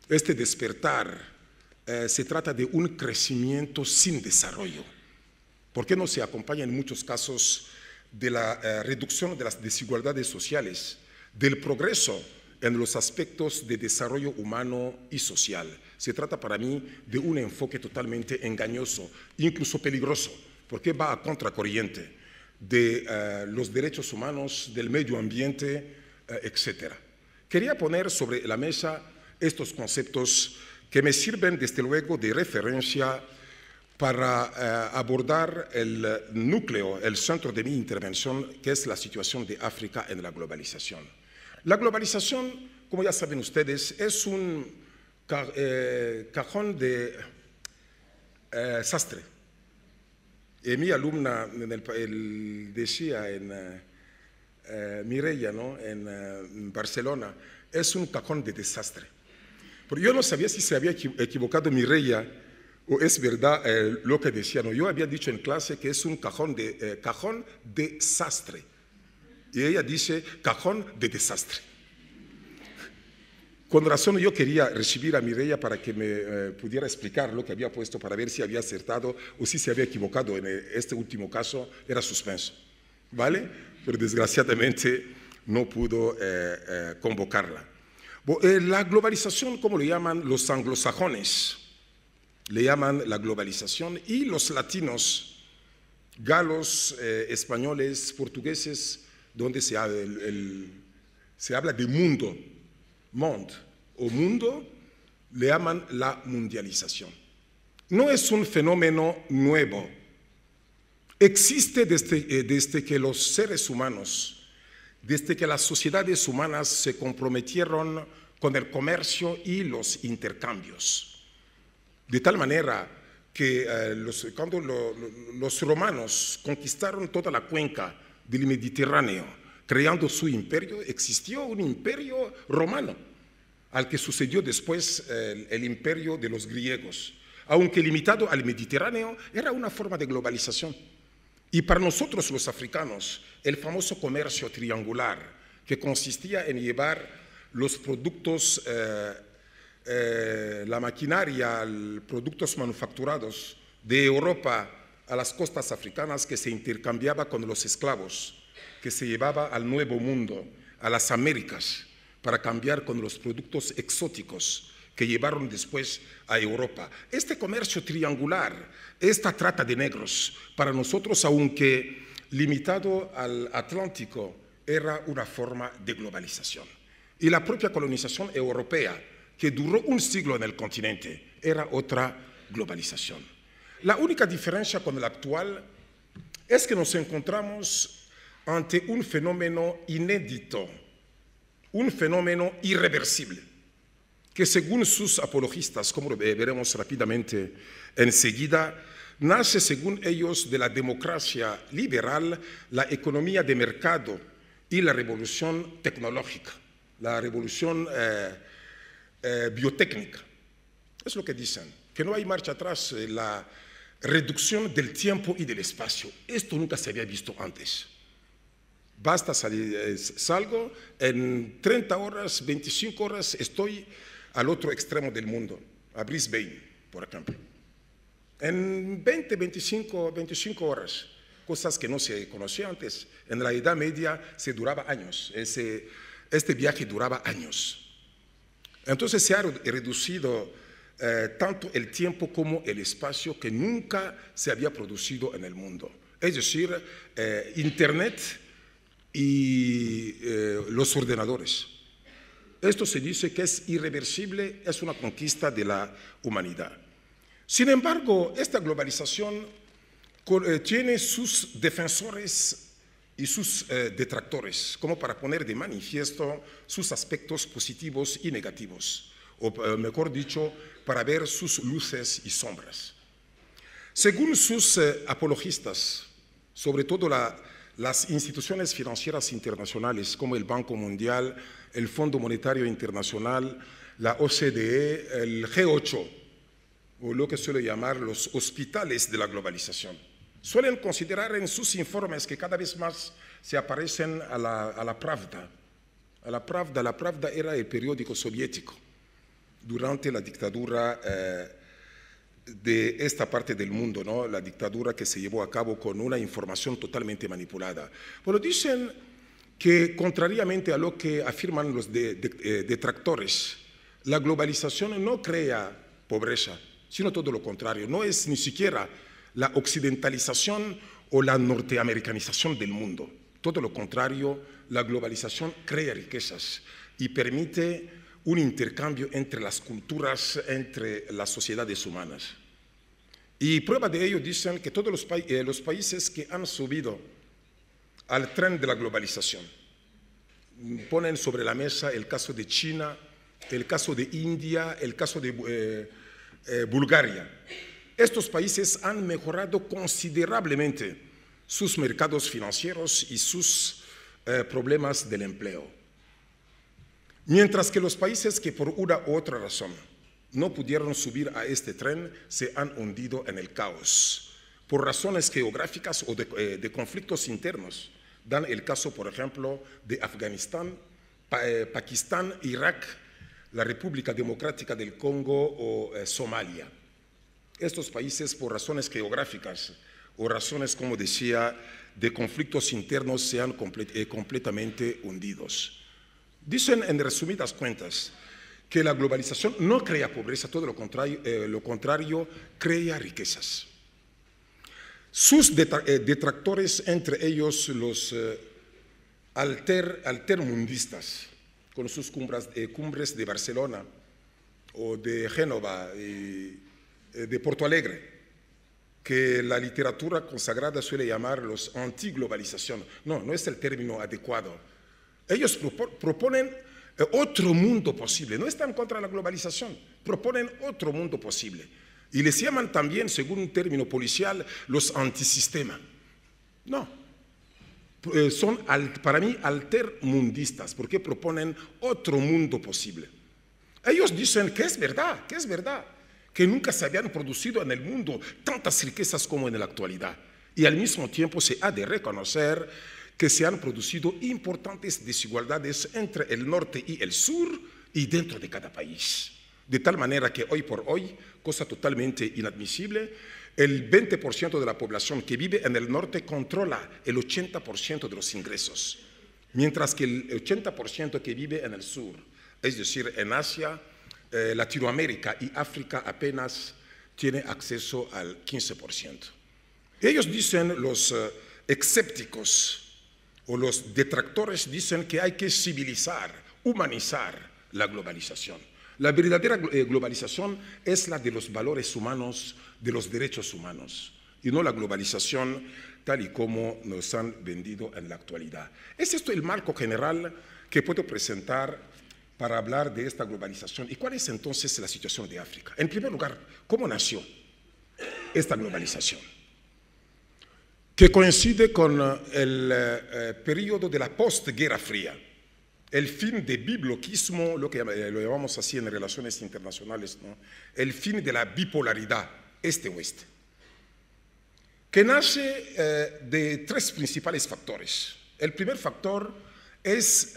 este despertar se trata de un crecimiento sin desarrollo. ¿Por qué no se acompaña en muchos casos de la reducción de las desigualdades sociales, del progreso en los aspectos de desarrollo humano y social? Se trata para mí de un enfoque totalmente engañoso, incluso peligroso, porque va a contracorriente de los derechos humanos, del medio ambiente, etc. Quería poner sobre la mesa estos conceptos que me sirven desde luego de referencia para abordar el núcleo, el centro de mi intervención, que es la situación de África en la globalización. La globalización, como ya saben ustedes, es un cajón de sastre. Y mi alumna decía Mireia, ¿no? en Barcelona, es un cajón de desastre. Pero yo no sabía si se había equivocado Mireia o es verdad lo que decía. No, yo había dicho en clase que es un cajón de sastre. Y ella dice cajón de desastre. Con razón yo quería recibir a Mireia para que me pudiera explicar lo que había puesto para ver si había acertado o si se había equivocado. En este último caso era suspenso, ¿vale? Pero desgraciadamente no pudo convocarla. La globalización, como le llaman los anglosajones, le llaman la globalización, y los latinos, galos, españoles, portugueses, donde se habla de mundo, monde o mundo, le llaman la mundialización. No es un fenómeno nuevo. Existe desde que los seres humanos, desde que las sociedades humanas se comprometieron con el comercio y los intercambios. De tal manera que cuando los romanos conquistaron toda la cuenca del Mediterráneo, creando su imperio, existió un imperio romano, al que sucedió después el imperio de los griegos. Aunque limitado al Mediterráneo, era una forma de globalización. Y para nosotros los africanos, el famoso comercio triangular, que consistía en llevar los productos, la maquinaria, productos manufacturados de Europa a las costas africanas, que se intercambiaba con los esclavos, que se llevaba al Nuevo Mundo, a las Américas, para cambiar con los productos exóticos que llevaron después a Europa. Este comercio triangular, esta trata de negros, para nosotros, aunque limitado al Atlántico, era una forma de globalización. Y la propia colonización europea, que duró un siglo en el continente, era otra globalización. La única diferencia con la actual es que nos encontramos ante un fenómeno inédito, un fenómeno irreversible, que según sus apologistas, como veremos rápidamente enseguida, nace según ellos de la democracia liberal, la economía de mercado y la revolución tecnológica, la revolución biotécnica. Es lo que dicen, que no hay marcha atrás, la reducción del tiempo y del espacio. Esto nunca se había visto antes. Basta salir, salgo, en 30 horas, 25 horas, estoy al otro extremo del mundo, a Brisbane, por ejemplo. En 25 horas, cosas que no se conocían antes. En la Edad Media se duraba años, este viaje duraba años. Entonces se ha reducido tanto el tiempo como el espacio que nunca se había producido en el mundo. Es decir, Internet y los ordenadores. Esto se dice que es irreversible, es una conquista de la humanidad. Sin embargo, esta globalización tiene sus defensores y sus detractores, como para poner de manifiesto sus aspectos positivos y negativos, o mejor dicho, para ver sus luces y sombras. Según sus apologistas, sobre todo las instituciones financieras internacionales como el Banco Mundial, el Fondo Monetario Internacional, la OCDE, el G8, o lo que suele llamar los hospitales de la globalización, suelen considerar en sus informes que cada vez más se aparecen a la Pravda, La Pravda era el periódico soviético durante la dictadura de esta parte del mundo, ¿no? La dictadura que se llevó a cabo con una información totalmente manipulada. Pero dicen que, contrariamente a lo que afirman los detractores, la globalización no crea pobreza, sino todo lo contrario. No es ni siquiera la occidentalización o la norteamericanización del mundo. Todo lo contrario, la globalización crea riquezas y permite un intercambio entre las culturas, entre las sociedades humanas. Y prueba de ello dicen que todos los países que han subido al tren de la globalización ponen sobre la mesa el caso de China, el caso de India, el caso de Bulgaria. Estos países han mejorado considerablemente sus mercados financieros y sus problemas del empleo. Mientras que los países que por una u otra razón no pudieron subir a este tren se han hundido en el caos, por razones geográficas o de conflictos internos. Dan el caso, por ejemplo, de Afganistán, Pakistán, Irak, la República Democrática del Congo o Somalia. Estos países, por razones geográficas o razones, como decía, de conflictos internos, se han completamente hundidos. Dicen, en resumidas cuentas, que la globalización no crea pobreza, todo lo contrario, crea riquezas. Sus detractores, entre ellos los altermundistas, con sus cumbres de Barcelona o de Génova y de Porto Alegre, que la literatura consagrada suele llamar los antiglobalización. No, no es el término adecuado. Ellos proponen otro mundo posible, no están contra la globalización, proponen otro mundo posible. Y les llaman también, según un término policial, los antisistema. No, son para mí altermundistas, porque proponen otro mundo posible. Ellos dicen que es verdad, que nunca se habían producido en el mundo tantas riquezas como en la actualidad. Y al mismo tiempo se ha de reconocer que se han producido importantes desigualdades entre el norte y el sur y dentro de cada país. De tal manera que hoy por hoy, cosa totalmente inadmisible, el 20% de la población que vive en el norte controla el 80% de los ingresos, mientras que el 80% que vive en el sur, es decir, en Asia, Latinoamérica y África, apenas tiene acceso al 15%. Ellos dicen, los escépticos o los detractores dicen que hay que civilizar, humanizar la globalización. La verdadera globalización es la de los valores humanos, de los derechos humanos, y no la globalización tal y como nos han vendido en la actualidad. Es esto el marco general que puedo presentar para hablar de esta globalización. ¿Y cuál es entonces la situación de África? En primer lugar, ¿cómo nació esta globalización? Que coincide con el periodo de la postguerra fría, el fin del bibloquismo, lo que lo llamamos así en relaciones internacionales, ¿no? El fin de la bipolaridad este-oeste, que nace de tres principales factores. El primer factor es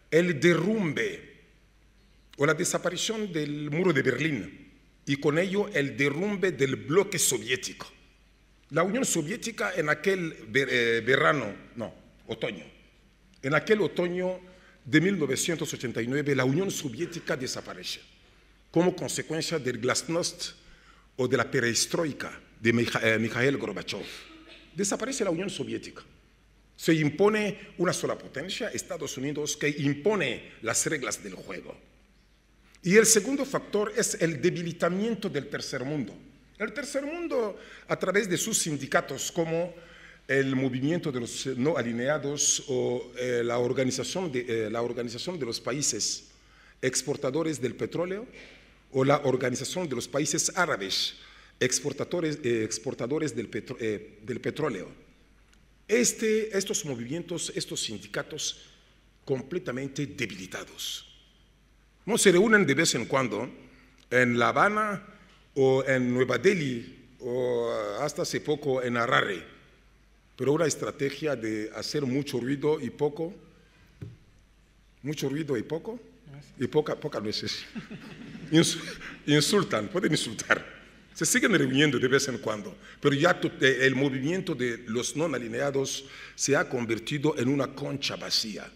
el derrumbe o la desaparición del muro de Berlín y con ello el derrumbe del bloque soviético. La Unión Soviética en aquel en aquel otoño de 1989, la Unión Soviética desaparece como consecuencia del glasnost o de la perestroika de Mikhail Gorbachev. Desaparece la Unión Soviética. Se impone una sola potencia, Estados Unidos, que impone las reglas del juego. Y el segundo factor es el debilitamiento del tercer mundo. El tercer mundo, a través de sus sindicatos como el movimiento de los no alineados o la organización de los países exportadores del petróleo o la organización de los países árabes exportadores del petróleo. Estos movimientos, estos sindicatos completamente debilitados, no se reúnen de vez en cuando en La Habana o en Nueva Delhi o hasta hace poco en Harare, pero una estrategia de hacer mucho ruido y poco Mucho ruido y poco, y pocas nueces. Insultan, pueden insultar. Se siguen reuniendo de vez en cuando, pero ya el movimiento de los no alineados se ha convertido en una concha vacía.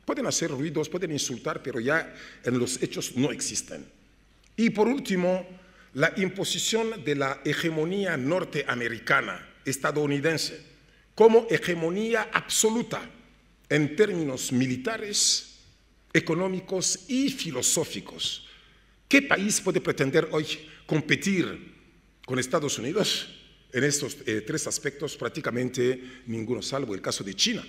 Pueden hacer ruidos, pueden insultar, pero ya en los hechos no existen. Y por último, la imposición de la hegemonía norteamericana, estadounidense, como hegemonía absoluta en términos militares, económicos y filosóficos. ¿Qué país puede pretender hoy competir con Estados Unidos en estos tres aspectos? Prácticamente ninguno, salvo el caso de China,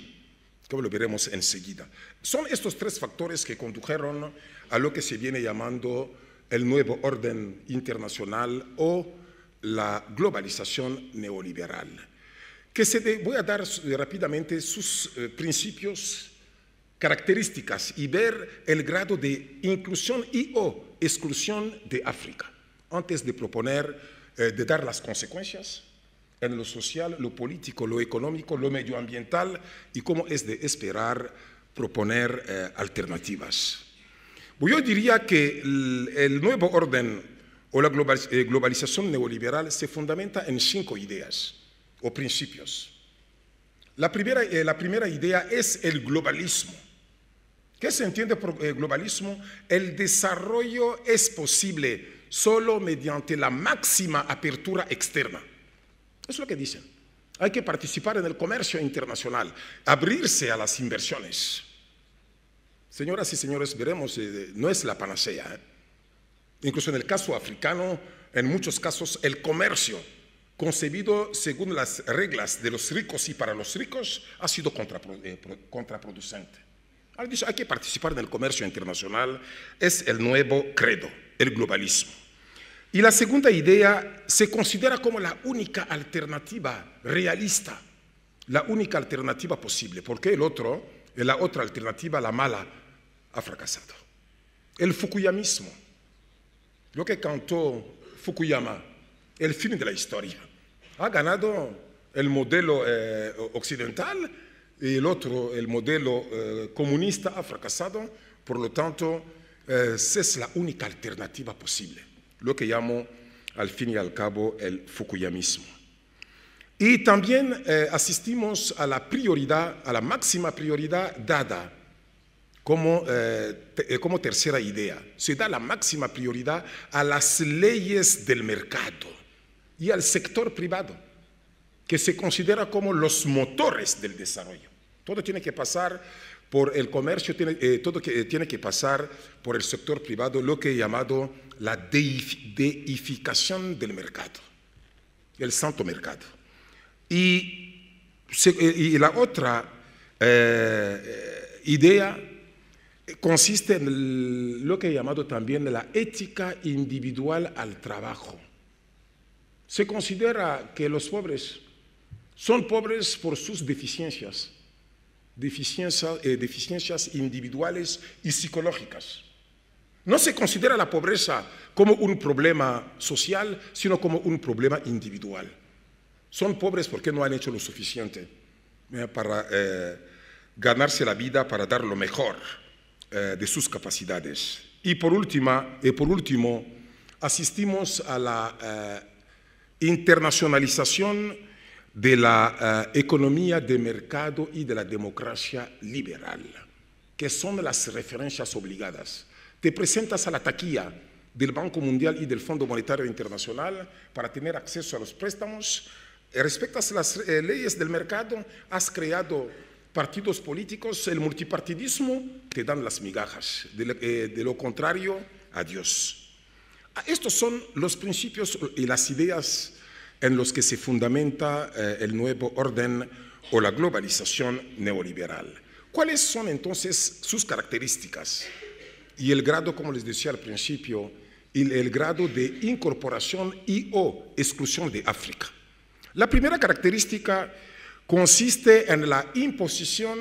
que lo veremos enseguida. Son estos tres factores que condujeron a lo que se viene llamando el nuevo orden internacional o la globalización neoliberal. Voy a dar rápidamente sus principios, características y ver el grado de inclusión y o exclusión de África, antes de de dar las consecuencias en lo social, lo político, lo económico, lo medioambiental y cómo es de esperar proponer alternativas. Yo diría que el nuevo orden o la globalización neoliberal se fundamenta en 5 ideas o principios. La primera idea es el globalismo. ¿Qué se entiende por globalismo? El desarrollo es posible solo mediante la máxima apertura externa. Eso es lo que dicen. Hay que participar en el comercio internacional, abrirse a las inversiones. Señoras y señores, veremos, no es la panacea. Incluso en el caso africano, en muchos casos, el comercio concebido según las reglas de los ricos y para los ricos ha sido contraproducente. Hay que participar en el comercio internacional, es el nuevo credo, el globalismo. Y la segunda idea se considera como la única alternativa realista, la única alternativa posible, porque la otra alternativa, la mala, ha fracasado. El fukuyamismo, lo que cantó Fukuyama, el fin de la historia, ha ganado el modelo occidental y el modelo comunista ha fracasado, por lo tanto, es la única alternativa posible, lo que llamo al fin y al cabo el fukuyamismo. Y también asistimos a la máxima prioridad dada como tercera idea. Se da la máxima prioridad a las leyes del mercado y al sector privado, que se considera como los motores del desarrollo. Todo tiene que pasar por el comercio, todo tiene que pasar por el sector privado, lo que he llamado la deificación del mercado, el santo mercado. Y la otra idea consiste en lo que he llamado también la ética individual al trabajo. Se considera que los pobres son pobres por sus deficiencias individuales y psicológicas. No se considera la pobreza como un problema social, sino como un problema individual. Son pobres porque no han hecho lo suficiente para ganarse la vida, para dar lo mejor de sus capacidades. Y por último, asistimos a la internacionalización de la economía de mercado y de la democracia liberal, que son las referencias obligadas. Te presentas a la taquilla del Banco Mundial y del Fondo Monetario Internacional para tener acceso a los préstamos, respetas las leyes del mercado, has creado partidos políticos, el multipartidismo, te dan las migajas, de lo contrario, adiós. Estos son los principios y las ideas en los que se fundamenta el nuevo orden o la globalización neoliberal. ¿Cuáles son entonces sus características? Y el grado, como les decía al principio, el grado de incorporación y o exclusión de África. La primera característica consiste en la imposición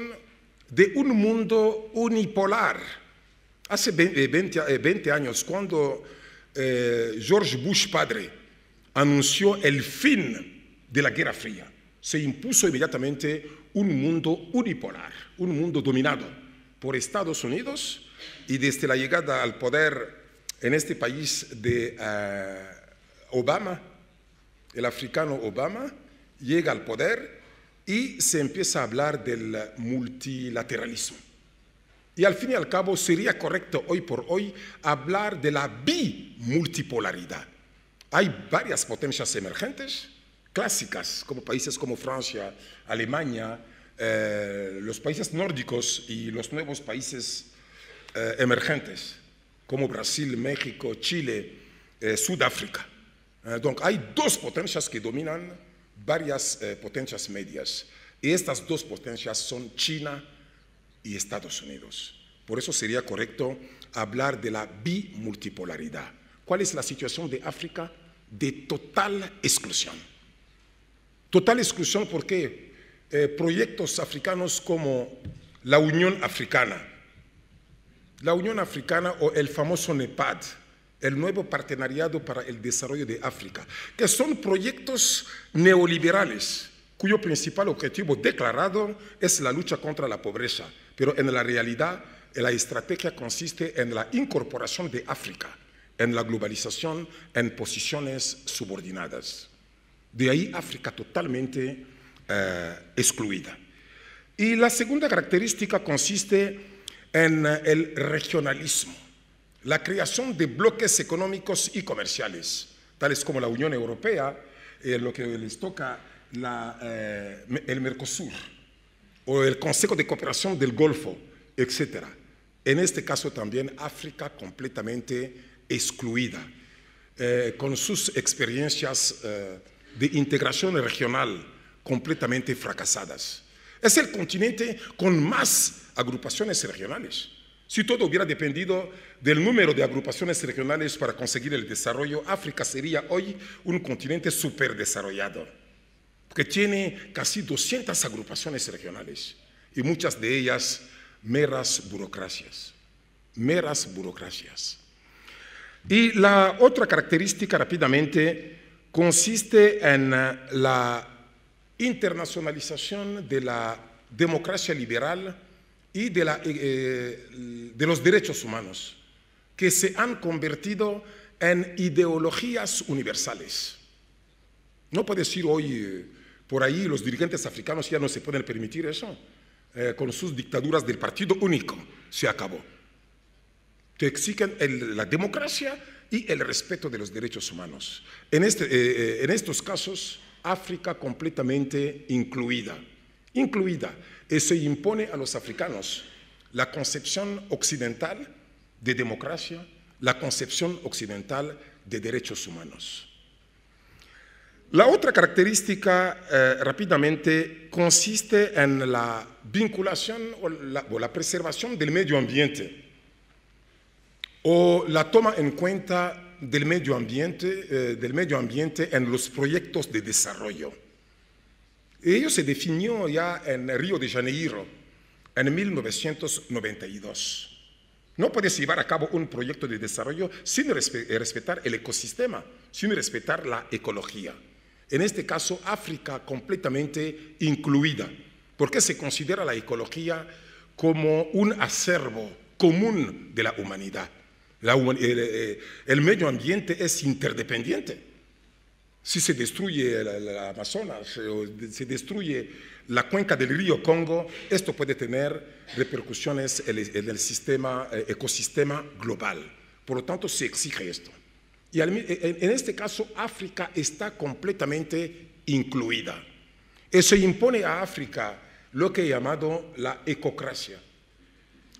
de un mundo unipolar. Hace 20 años, cuando George Bush padre anunció el fin de la Guerra Fría, se impuso inmediatamente un mundo unipolar, un mundo dominado por Estados Unidos, y desde la llegada al poder en este país de Obama, el africano Obama, llega al poder y se empieza a hablar del multilateralismo. Y al fin y al cabo sería correcto hoy por hoy hablar de la bimultipolaridad. Hay varias potencias emergentes, clásicas, como países como Francia, Alemania, los países nórdicos y los nuevos países emergentes, como Brasil, México, Chile, Sudáfrica. Donc, hay dos potencias que dominan varias potencias medias, y estas dos potencias son China y Estados Unidos. Por eso sería correcto hablar de la bimultipolaridad. ¿Cuál es la situación de África? De total exclusión. Total exclusión porque proyectos africanos como la Unión Africana o el famoso NEPAD, el nuevo Partenariado para el Desarrollo de África, que son proyectos neoliberales cuyo principal objetivo declarado es la lucha contra la pobreza, pero en la realidad la estrategia consiste en la incorporación de África en la globalización en posiciones subordinadas. De ahí África totalmente excluida. Y la segunda característica consiste en el regionalismo, la creación de bloques económicos y comerciales, tales como la Unión Europea, lo que les toca el Mercosur, o el Consejo de Cooperación del Golfo, etc. En este caso también África completamente excluida, con sus experiencias de integración regional completamente fracasadas. Es el continente con más agrupaciones regionales. Si todo hubiera dependido del número de agrupaciones regionales para conseguir el desarrollo, África sería hoy un continente superdesarrollado, que tiene casi 200 agrupaciones regionales, y muchas de ellas meras burocracias. Y la otra característica, rápidamente, consiste en la internacionalización de la democracia liberal y de los derechos humanos, que se han convertido en ideologías universales. No puede decir hoy, por ahí los dirigentes africanos ya no se pueden permitir eso, con sus dictaduras del partido único, se acabó. Que exigen la democracia y el respeto de los derechos humanos. En estos casos, África completamente incluida, y se impone a los africanos la concepción occidental de democracia, la concepción occidental de derechos humanos. La otra característica, rápidamente, consiste en la vinculación o la preservación del medio ambiente, o la toma en cuenta del medio ambiente en los proyectos de desarrollo. Ello se definió ya en Río de Janeiro en 1992. No puedes llevar a cabo un proyecto de desarrollo sin respetar el ecosistema, sin respetar la ecología. En este caso, África completamente incluida, porque se considera la ecología como un acervo común de la humanidad. El medio ambiente es interdependiente. Si se destruye el Amazonas o se destruye la cuenca del río Congo, esto puede tener repercusiones en el ecosistema global. Por lo tanto, se exige esto. Y en este caso, África está completamente incluida. Y se impone a África lo que he llamado la ecocracia.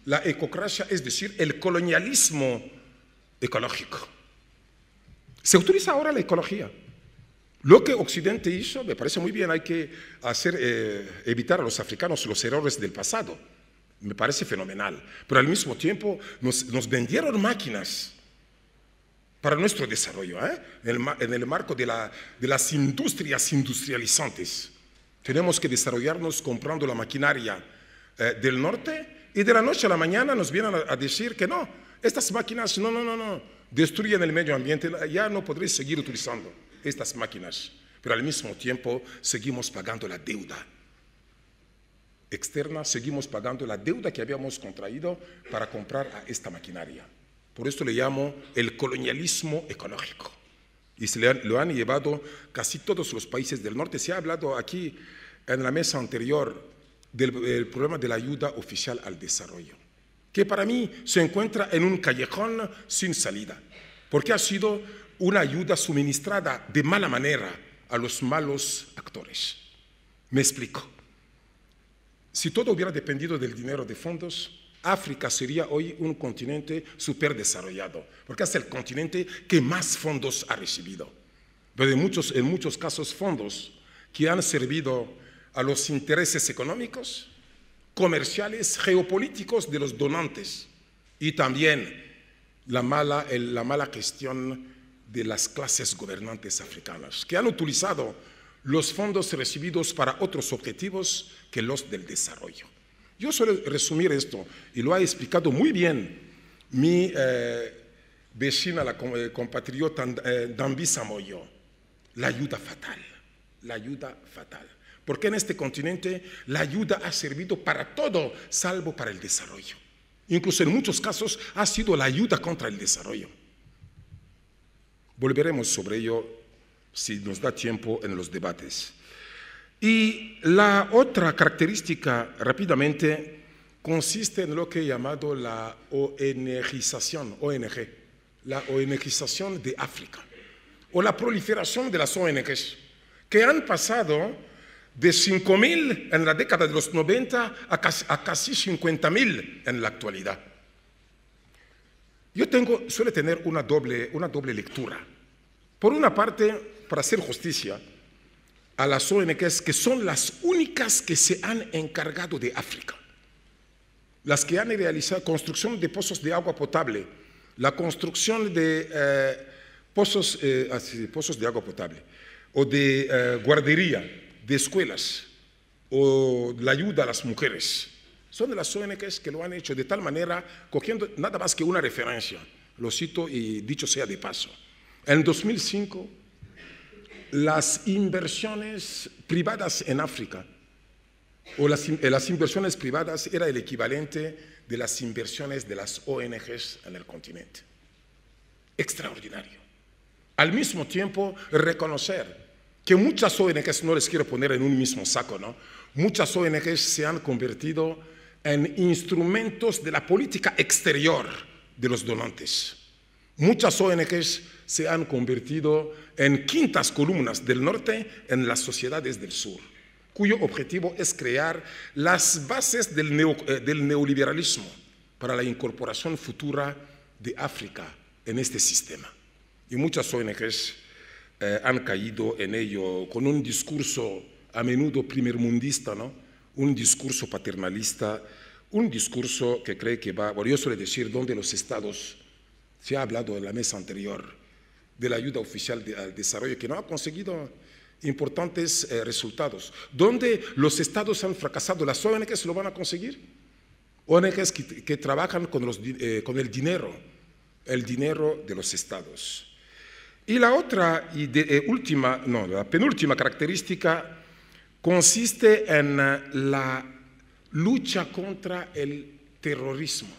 La ecocracia, es decir, el colonialismo ecológico. Se utiliza ahora la ecología. Lo que Occidente hizo, me parece muy bien, hay que evitar a los africanos los errores del pasado. Me parece fenomenal. Pero al mismo tiempo nos vendieron máquinas para nuestro desarrollo, en el marco de las industrias industrializantes. Tenemos que desarrollarnos comprando la maquinaria del norte, y de la noche a la mañana nos vienen a decir que no, estas máquinas no, destruyen el medio ambiente, ya no podréis seguir utilizando estas máquinas, pero al mismo tiempo seguimos pagando la deuda. externa, seguimos pagando la deuda que habíamos contraído para comprar a esta maquinaria. Por esto le llamo el colonialismo ecológico. Y lo han llevado casi todos los países del norte. Se ha hablado aquí en la mesa anterior del problema de la ayuda oficial al desarrollo, que para mí se encuentra en un callejón sin salida, porque ha sido una ayuda suministrada de mala manera a los malos actores. Me explico. Si todo hubiera dependido del dinero de fondos, África sería hoy un continente superdesarrollado, porque es el continente que más fondos ha recibido. Pero en muchos casos fondos que han servido a los intereses económicos, comerciales, geopolíticos de los donantes y también la mala gestión de las clases gobernantes africanas, que han utilizado los fondos recibidos para otros objetivos que los del desarrollo. Yo suelo resumir esto, y lo ha explicado muy bien mi vecina, la compatriota Dambisa Moyo, la ayuda fatal, la ayuda fatal. Porque en este continente la ayuda ha servido para todo, salvo para el desarrollo. Incluso en muchos casos ha sido la ayuda contra el desarrollo. Volveremos sobre ello si nos da tiempo en los debates. Y la otra característica, rápidamente, consiste en lo que he llamado la ONGización, la ONGización de África, o la proliferación de las ONGs, que han pasado de 5.000 en la década de los 90 a casi 50.000 en la actualidad. Yo suelo tener una doble lectura. Por una parte, para hacer justicia a las ONGs, que son las únicas que se han encargado de África, las que han realizado construcción de pozos de agua potable, la construcción de pozos de agua potable, o de guardería, de escuelas, o la ayuda a las mujeres. Son de las ONGs que lo han hecho de tal manera, cogiendo nada más que una referencia, lo cito y dicho sea de paso. En 2005, las inversiones privadas en África, o las inversiones privadas era el equivalente de las inversiones de las ONGs en el continente. Extraordinario. Al mismo tiempo, reconocer que muchas ONGs, no les quiero poner en un mismo saco, ¿no? Muchas ONGs se han convertido en instrumentos de la política exterior de los donantes. Muchas ONGs se han convertido en quintas columnas del norte en las sociedades del sur, cuyo objetivo es crear las bases del neoliberalismo para la incorporación futura de África en este sistema. Y muchas ONGs han caído en ello con un discurso a menudo primermundista, ¿no? Un discurso paternalista, un discurso que cree que va, bueno, yo suelo decir, donde los estados, se ha hablado en la mesa anterior de la ayuda oficial al desarrollo, que no ha conseguido importantes resultados. Donde los estados han fracasado, ¿las ONGs lo van a conseguir? ONGs que trabajan con el dinero de los estados. Y la otra y la penúltima característica consiste en la lucha contra el terrorismo.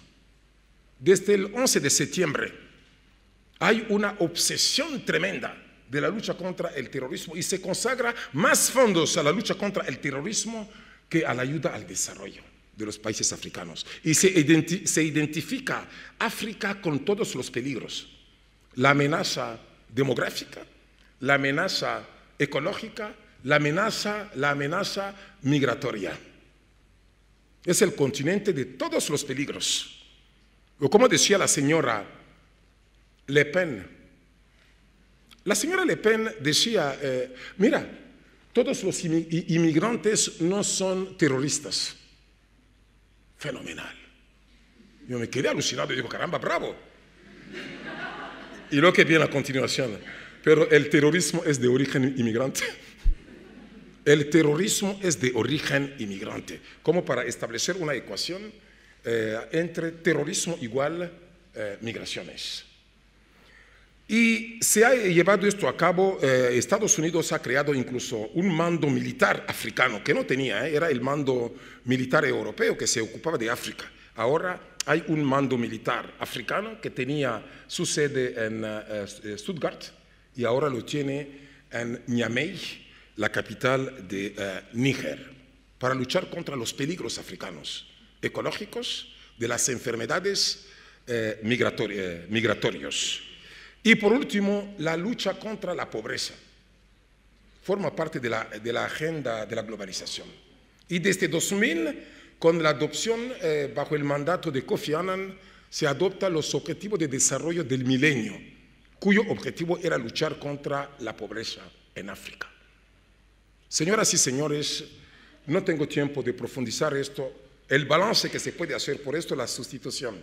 Desde el 11 de septiembre hay una obsesión tremenda de la lucha contra el terrorismo y se consagra más fondos a la lucha contra el terrorismo que a la ayuda al desarrollo de los países africanos. Y se identifica África con todos los peligros: la amenaza demográfica, la amenaza ecológica, la amenaza migratoria. Es el continente de todos los peligros. O como decía la señora Le Pen. La señora Le Pen decía, mira, todos los inmigrantes no son terroristas. Fenomenal. Yo me quedé alucinado y digo, caramba, bravo. Y lo que viene a continuación, pero el terrorismo es de origen inmigrante. El terrorismo es de origen inmigrante, como para establecer una ecuación entre terrorismo igual migraciones. Y se ha llevado esto a cabo. Estados Unidos ha creado incluso un mando militar africano que no tenía, era el mando militar europeo que se ocupaba de África. Ahora hay un mando militar africano que tenía su sede en Stuttgart y ahora lo tiene en Niamey, la capital de Níger, para luchar contra los peligros africanos, ecológicos, de las enfermedades migratorios. Y por último, la lucha contra la pobreza. Forma parte de la agenda de la globalización. Y desde 2000, con la adopción bajo el mandato de Kofi Annan, se adoptan los Objetivos de Desarrollo del Milenio, cuyo objetivo era luchar contra la pobreza en África. Señoras y señores, no tengo tiempo de profundizar esto. El balance que se puede hacer por esto es la sustitución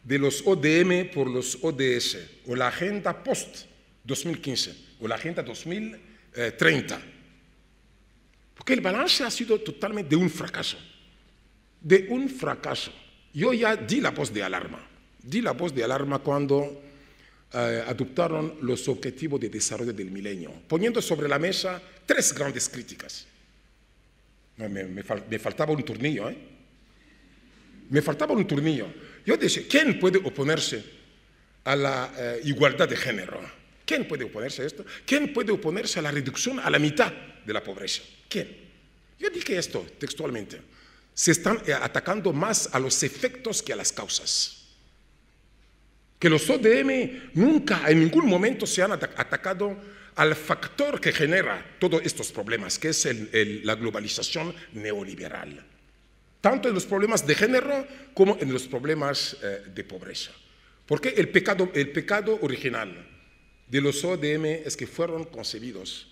de los ODM por los ODS, o la agenda post-2015, o la agenda 2030. Porque el balance ha sido totalmente de un fracaso. De un fracaso. Yo ya di la voz de alarma. Di la voz de alarma cuando adoptaron los Objetivos de Desarrollo del Milenio, poniendo sobre la mesa 3 grandes críticas. Me faltaba un tornillo, ¿eh? Me faltaba un tornillo. Yo decía, ¿quién puede oponerse a la igualdad de género? ¿Quién puede oponerse a esto? ¿Quién puede oponerse a la reducción a la mitad de la pobreza? ¿Quién? Yo dije esto textualmente. Se están atacando más a los efectos que a las causas. Que los ODM nunca, en ningún momento se han atacado al factor que genera todos estos problemas, que es la globalización neoliberal. Tanto en los problemas de género como en los problemas de pobreza. Porque el pecado original de los ODM es que fueron concebidos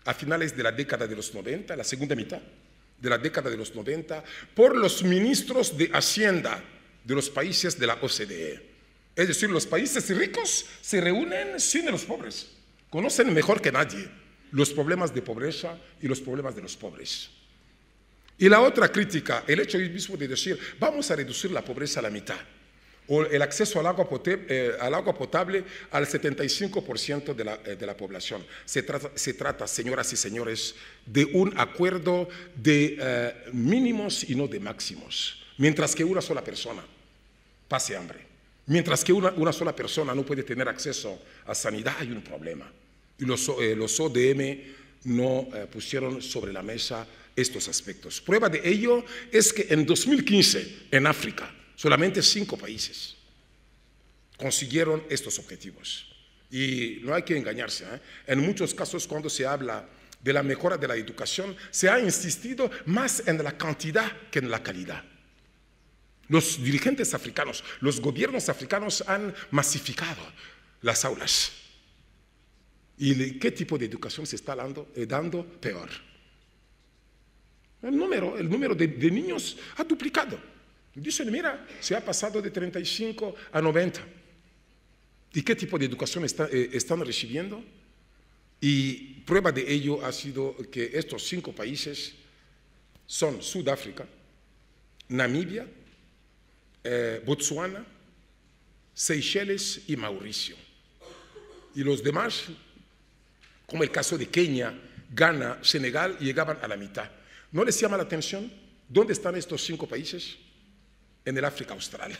a finales de la década de los 90, la segunda mitad de la década de los 90, por los ministros de Hacienda de los países de la OCDE. Es decir, los países ricos se reúnen sin los pobres. Conocen mejor que nadie los problemas de pobreza y los problemas de los pobres. Y la otra crítica, el hecho mismo de decir, vamos a reducir la pobreza a la mitad, o el acceso al agua potable al 75% de la población. Se trata, señoras y señores, de un acuerdo de mínimos y no de máximos. Mientras que una sola persona pase hambre, mientras que una sola persona no puede tener acceso a sanidad, hay un problema. Y los ODM no pusieron sobre la mesa estos aspectos. Prueba de ello es que en 2015, en África, solamente 5 países consiguieron estos objetivos. Y no hay que engañarse, ¿eh? En muchos casos, cuando se habla de la mejora de la educación, se ha insistido más en la cantidad que en la calidad. Los dirigentes africanos, los gobiernos africanos han masificado las aulas. ¿Y qué tipo de educación se está dando? Peor. El número de niños ha duplicado. Dicen, mira, se ha pasado de 35 a 90. ¿Y qué tipo de educación están recibiendo? Y prueba de ello ha sido que estos 5 países son Sudáfrica, Namibia, Botsuana, Seychelles y Mauricio. Y los demás, como el caso de Kenia, Ghana, Senegal, llegaban a la mitad. ¿No les llama la atención dónde están estos 5 países? En el África Austral.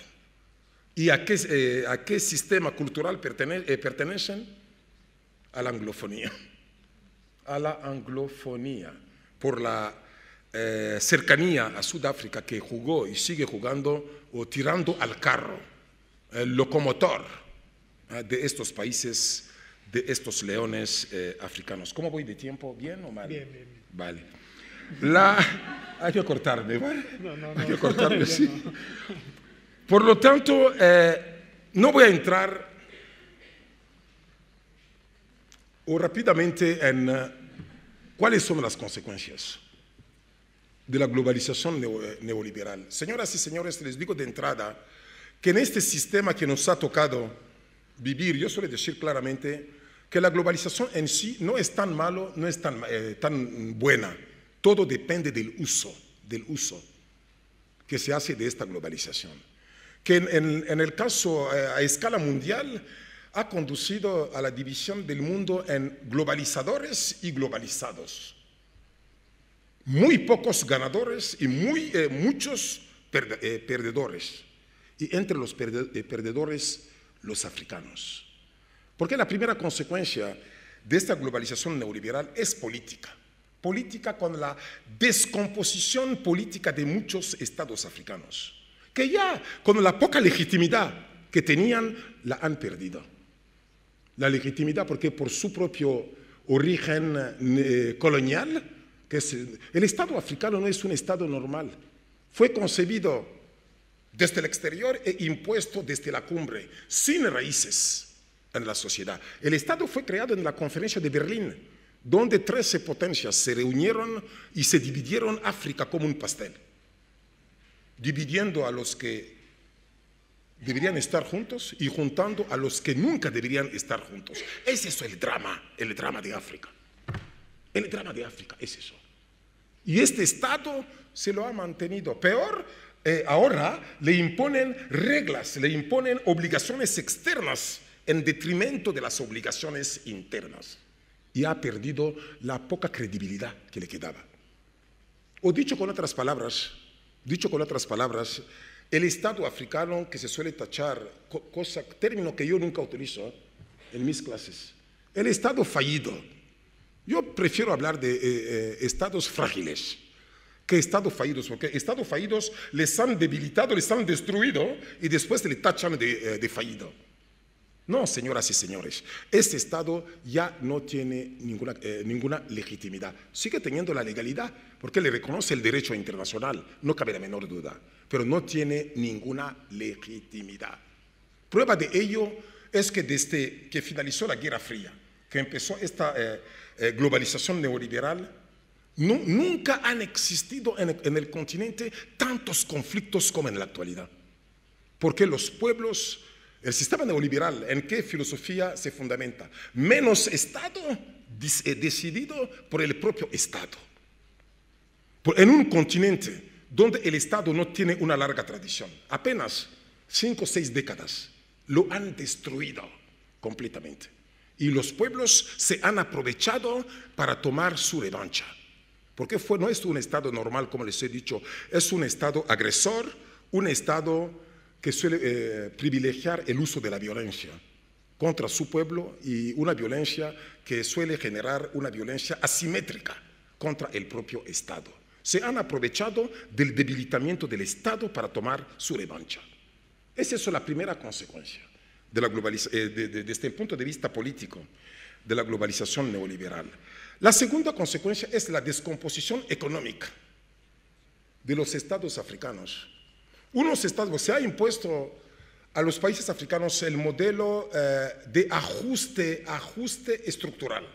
¿Y a qué sistema cultural pertenecen? A la anglofonía. A la anglofonía. Por la cercanía a Sudáfrica, que jugó y sigue jugando o tirando al carro, el locomotor de estos países, de estos leones africanos. ¿Cómo voy de tiempo? ¿Bien o mal? Bien, bien. Vale. Hay que cortarme, ¿vale? No, hay que cortarme, sí. no. Por lo tanto, no voy a entrar rápidamente en cuáles son las consecuencias de la globalización neoliberal. Señoras y señores, les digo de entrada que en este sistema que nos ha tocado vivir, yo suelo decir claramente que la globalización en sí no es tan malo, no es tan buena. Todo depende del uso que se hace de esta globalización. que en el caso a escala mundial ha conducido a la división del mundo en globalizadores y globalizados. Muy pocos ganadores y muchos perdedores. Y entre los perdedores, los africanos. Porque la primera consecuencia de esta globalización neoliberal es política. Política con la descomposición política de muchos estados africanos, que ya con la poca legitimidad que tenían, la han perdido. La legitimidad porque por su propio origen colonial, que es, el Estado africano no es un Estado normal. Fue concebido desde el exterior e impuesto desde la cumbre, sin raíces en la sociedad. El Estado fue creado en la Conferencia de Berlín, donde 13 potencias se reunieron y se dividieron África como un pastel, dividiendo a los que deberían estar juntos y juntando a los que nunca deberían estar juntos. Es eso el drama de África. El drama de África es eso. Y este Estado se lo ha mantenido. Peor, ahora le imponen reglas, le imponen obligaciones externas en detrimento de las obligaciones internas. Y ha perdido la poca credibilidad que le quedaba. O dicho con otras palabras, el Estado africano que se suele tachar, término que yo nunca utilizo en mis clases, el Estado fallido. Yo prefiero hablar de estados frágiles que estados fallidos, porque estados fallidos les han debilitado, les han destruido y después le tachan de fallido. No, señoras y señores, este Estado ya no tiene ninguna legitimidad. Sigue teniendo la legalidad porque le reconoce el derecho internacional, no cabe la menor duda, pero no tiene ninguna legitimidad. Prueba de ello es que desde que finalizó la Guerra Fría, que empezó esta globalización neoliberal, nunca han existido en el continente tantos conflictos como en la actualidad. Porque los pueblos... El sistema neoliberal, ¿en qué filosofía se fundamenta? Menos Estado decidido por el propio Estado. En un continente donde el Estado no tiene una larga tradición, apenas 5 o 6 décadas, lo han destruido completamente. Y los pueblos se han aprovechado para tomar su revancha. Porque no es un Estado normal, como les he dicho, es un Estado agresor, un Estado que suele privilegiar el uso de la violencia contra su pueblo y una violencia que suele generar una violencia asimétrica contra el propio Estado. Se han aprovechado del debilitamiento del Estado para tomar su revancha. Esa es la primera consecuencia de la desde el punto de vista político de la globalización neoliberal. La segunda consecuencia es la descomposición económica de los estados africanos. Se ha impuesto a los países africanos el modelo de ajuste estructural.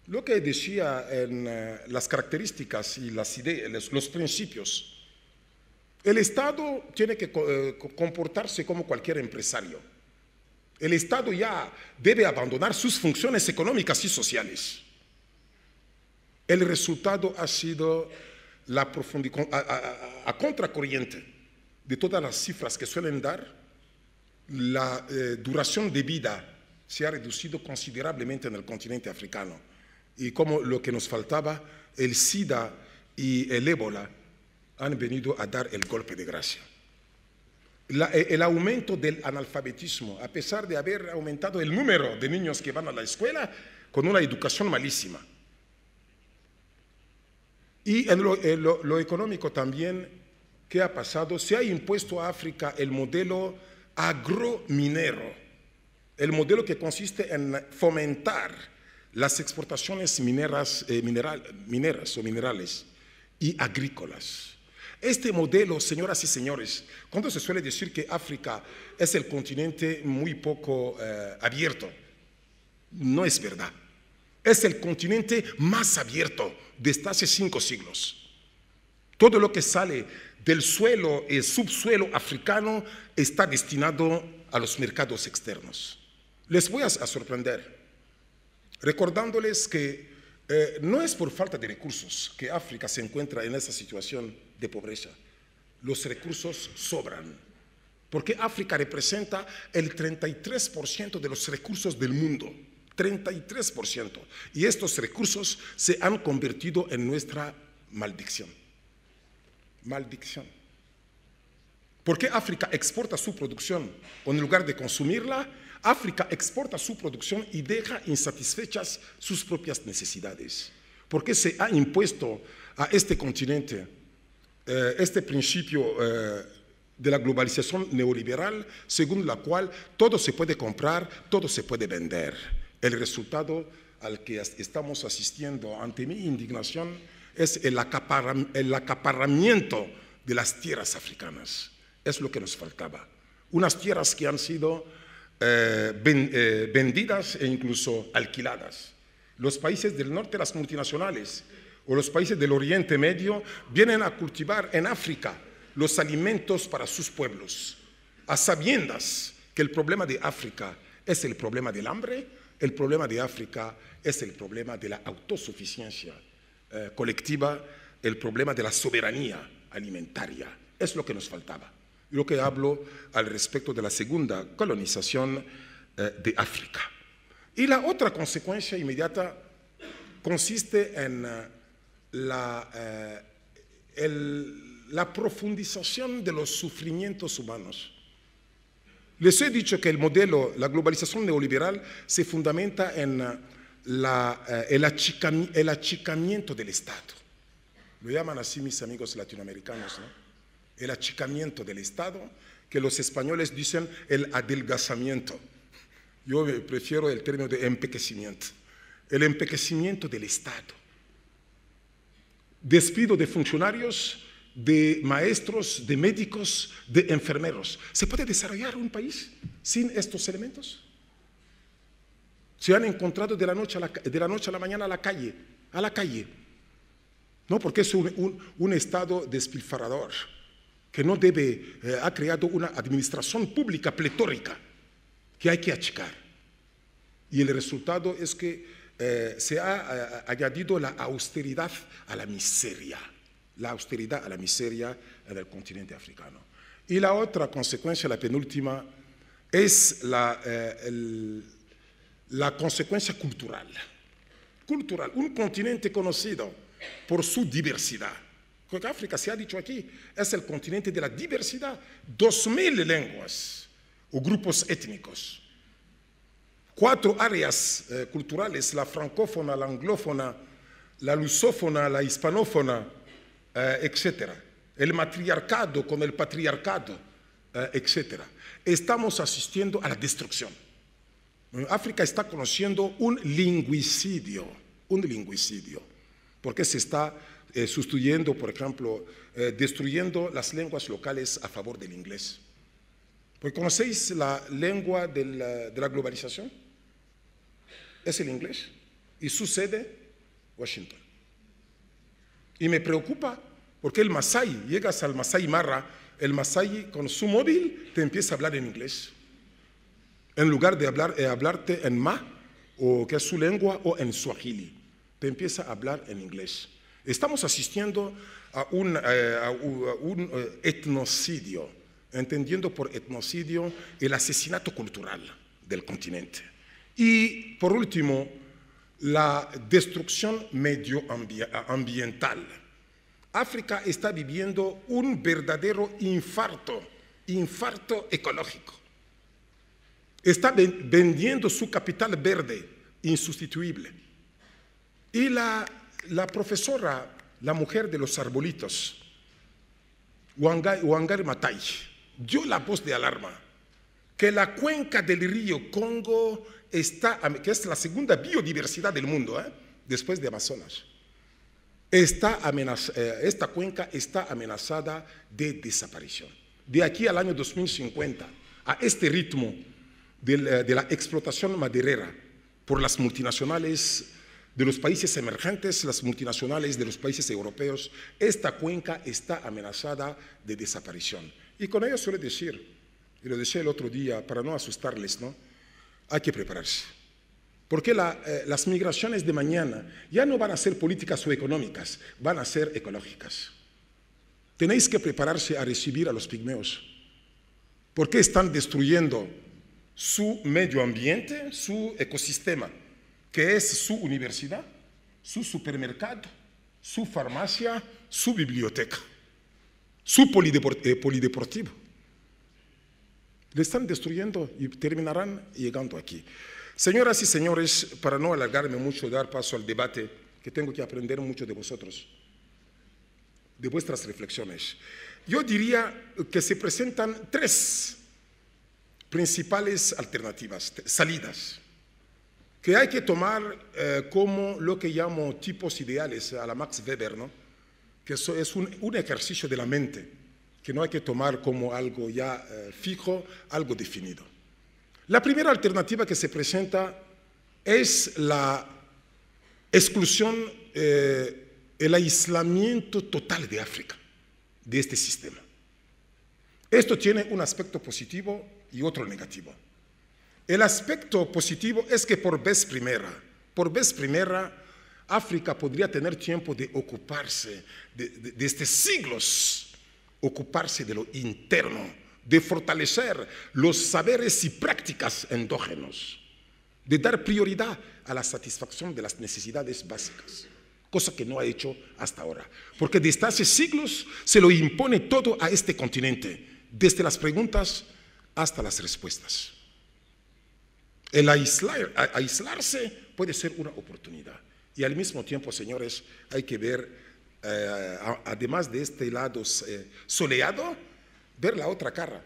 Lo que decía en las características y las ideas, los principios. El Estado tiene que comportarse como cualquier empresario. El Estado ya debe abandonar sus funciones económicas y sociales. El resultado ha sido a contracorriente de todas las cifras que suelen dar, la duración de vida se ha reducido considerablemente en el continente africano. Y como lo que nos faltaba, el SIDA y el ébola han venido a dar el golpe de gracia. El aumento del analfabetismo, a pesar de haber aumentado el número de niños que van a la escuela con una educación malísima. Y en lo económico también, ¿qué ha pasado? Se ha impuesto a África el modelo agrominero, el modelo que consiste en fomentar las exportaciones mineras o minerales y agrícolas. Este modelo, señoras y señores, cuando se suele decir que África es el continente muy poco abierto, no es verdad. Es el continente más abierto desde hace 5 siglos. Todo lo que sale del suelo y subsuelo africano está destinado a los mercados externos. Les voy a sorprender, recordándoles que no es por falta de recursos que África se encuentra en esa situación de pobreza. los recursos sobran. Porque África representa el 33% de los recursos del mundo. 33%. Y estos recursos se han convertido en nuestra maldición. Maldición. ¿Por qué África exporta su producción en lugar de consumirla? África exporta su producción y deja insatisfechas sus propias necesidades. ¿Por qué se ha impuesto a este continente este principio de la globalización neoliberal, según la cual todo se puede comprar, todo se puede vender? El resultado al que estamos asistiendo, ante mi indignación, es el acaparamiento de las tierras africanas. Es lo que nos faltaba. Unas tierras que han sido vendidas e incluso alquiladas. Los países del norte, las multinacionales, o los países del Oriente Medio, vienen a cultivar en África los alimentos para sus pueblos, a sabiendas que el problema de África es el problema del hambre, el problema de África es el problema de la autosuficiencia colectiva, el problema de la soberanía alimentaria. Es lo que nos faltaba. Lo que hablo al respecto de la segunda colonización de África. Y la otra consecuencia inmediata consiste en la profundización de los sufrimientos humanos. Les he dicho que el modelo, la globalización neoliberal, se fundamenta en el achicamiento del Estado. Lo llaman así mis amigos latinoamericanos, ¿no? El achicamiento del Estado, que los españoles dicen el adelgazamiento. Yo prefiero el término de empequecimiento. El empequecimiento del Estado. Despido de funcionarios, de maestros, de médicos, de enfermeros. ¿Se puede desarrollar un país sin estos elementos? Se han encontrado de la noche a la mañana a la calle. No, porque es un Estado despilfarrador, que no debe, ha creado una administración pública pletórica que hay que achicar. Y el resultado es que se ha añadido la austeridad a la miseria. La austeridad a la miseria en el continente africano. Y la otra consecuencia, la penúltima, es la consecuencia cultural. Un continente conocido por su diversidad. Porque África, se ha dicho aquí, es el continente de la diversidad. 2000 lenguas o grupos étnicos. 4 áreas culturales, la francófona, la anglófona, la lusófona, la hispanófona, etcétera. El matriarcado con el patriarcado, etcétera. Estamos asistiendo a la destrucción. África está conociendo un lingüicidio, porque se está sustituyendo, por ejemplo, destruyendo las lenguas locales a favor del inglés. Pues, ¿conocéis la lengua de la globalización? Es el inglés. Y su sede, Washington. Y me preocupa porque el Masái, llegas al Masái Mara, el Masái con su móvil te empieza a hablar en inglés. En lugar de hablarte en Ma, o que es su lengua, o en Swahili. Te empieza a hablar en inglés. Estamos asistiendo a un etnocidio, entendiendo por etnocidio el asesinato cultural del continente. Y, por último, la destrucción medioambiental. África está viviendo un verdadero infarto ecológico. Está vendiendo su capital verde insustituible. Y la profesora, la mujer de los arbolitos, Wangari Maathai, dio la voz de alarma que la cuenca del río Congo que es la segunda biodiversidad del mundo, después de Amazonas, esta cuenca está amenazada de desaparición. De aquí al año 2050, a este ritmo de la explotación maderera por las multinacionales de los países emergentes, las multinacionales de los países europeos, esta cuenca está amenazada de desaparición. Y con ello suele decir, y lo decía el otro día para no asustarles, ¿no? Hay que prepararse. Porque las migraciones de mañana ya no van a ser políticas o económicas, van a ser ecológicas. tenéis que prepararse a recibir a los pigmeos, porque están destruyendo su medio ambiente, su ecosistema, que es su universidad, su supermercado, su farmacia, su biblioteca, su polideportivo. Le están destruyendo y terminarán llegando aquí. Señoras y señores, para no alargarme mucho, dar paso al debate, que tengo que aprender mucho de vosotros, de vuestras reflexiones. Yo diría que se presentan tres principales alternativas, salidas, que hay que tomar como lo que llamo tipos ideales a la Max Weber, ¿no? Que eso es un ejercicio de la mente, que no hay que tomar como algo ya fijo, algo definido. La primera alternativa que se presenta es la exclusión, el aislamiento total de África, de este sistema. Esto tiene un aspecto positivo y otro negativo. El aspecto positivo es que por vez primera, África podría tener tiempo de ocuparse, desde siglos, ocuparse de lo interno, de fortalecer los saberes y prácticas endógenos, de dar prioridad a la satisfacción de las necesidades básicas, cosa que no ha hecho hasta ahora, porque desde hace siglos se lo impone todo a este continente, desde las preguntas hasta las respuestas. El aislarse puede ser una oportunidad y al mismo tiempo, señores, hay que ver, además de este lado soleado, ver la otra cara,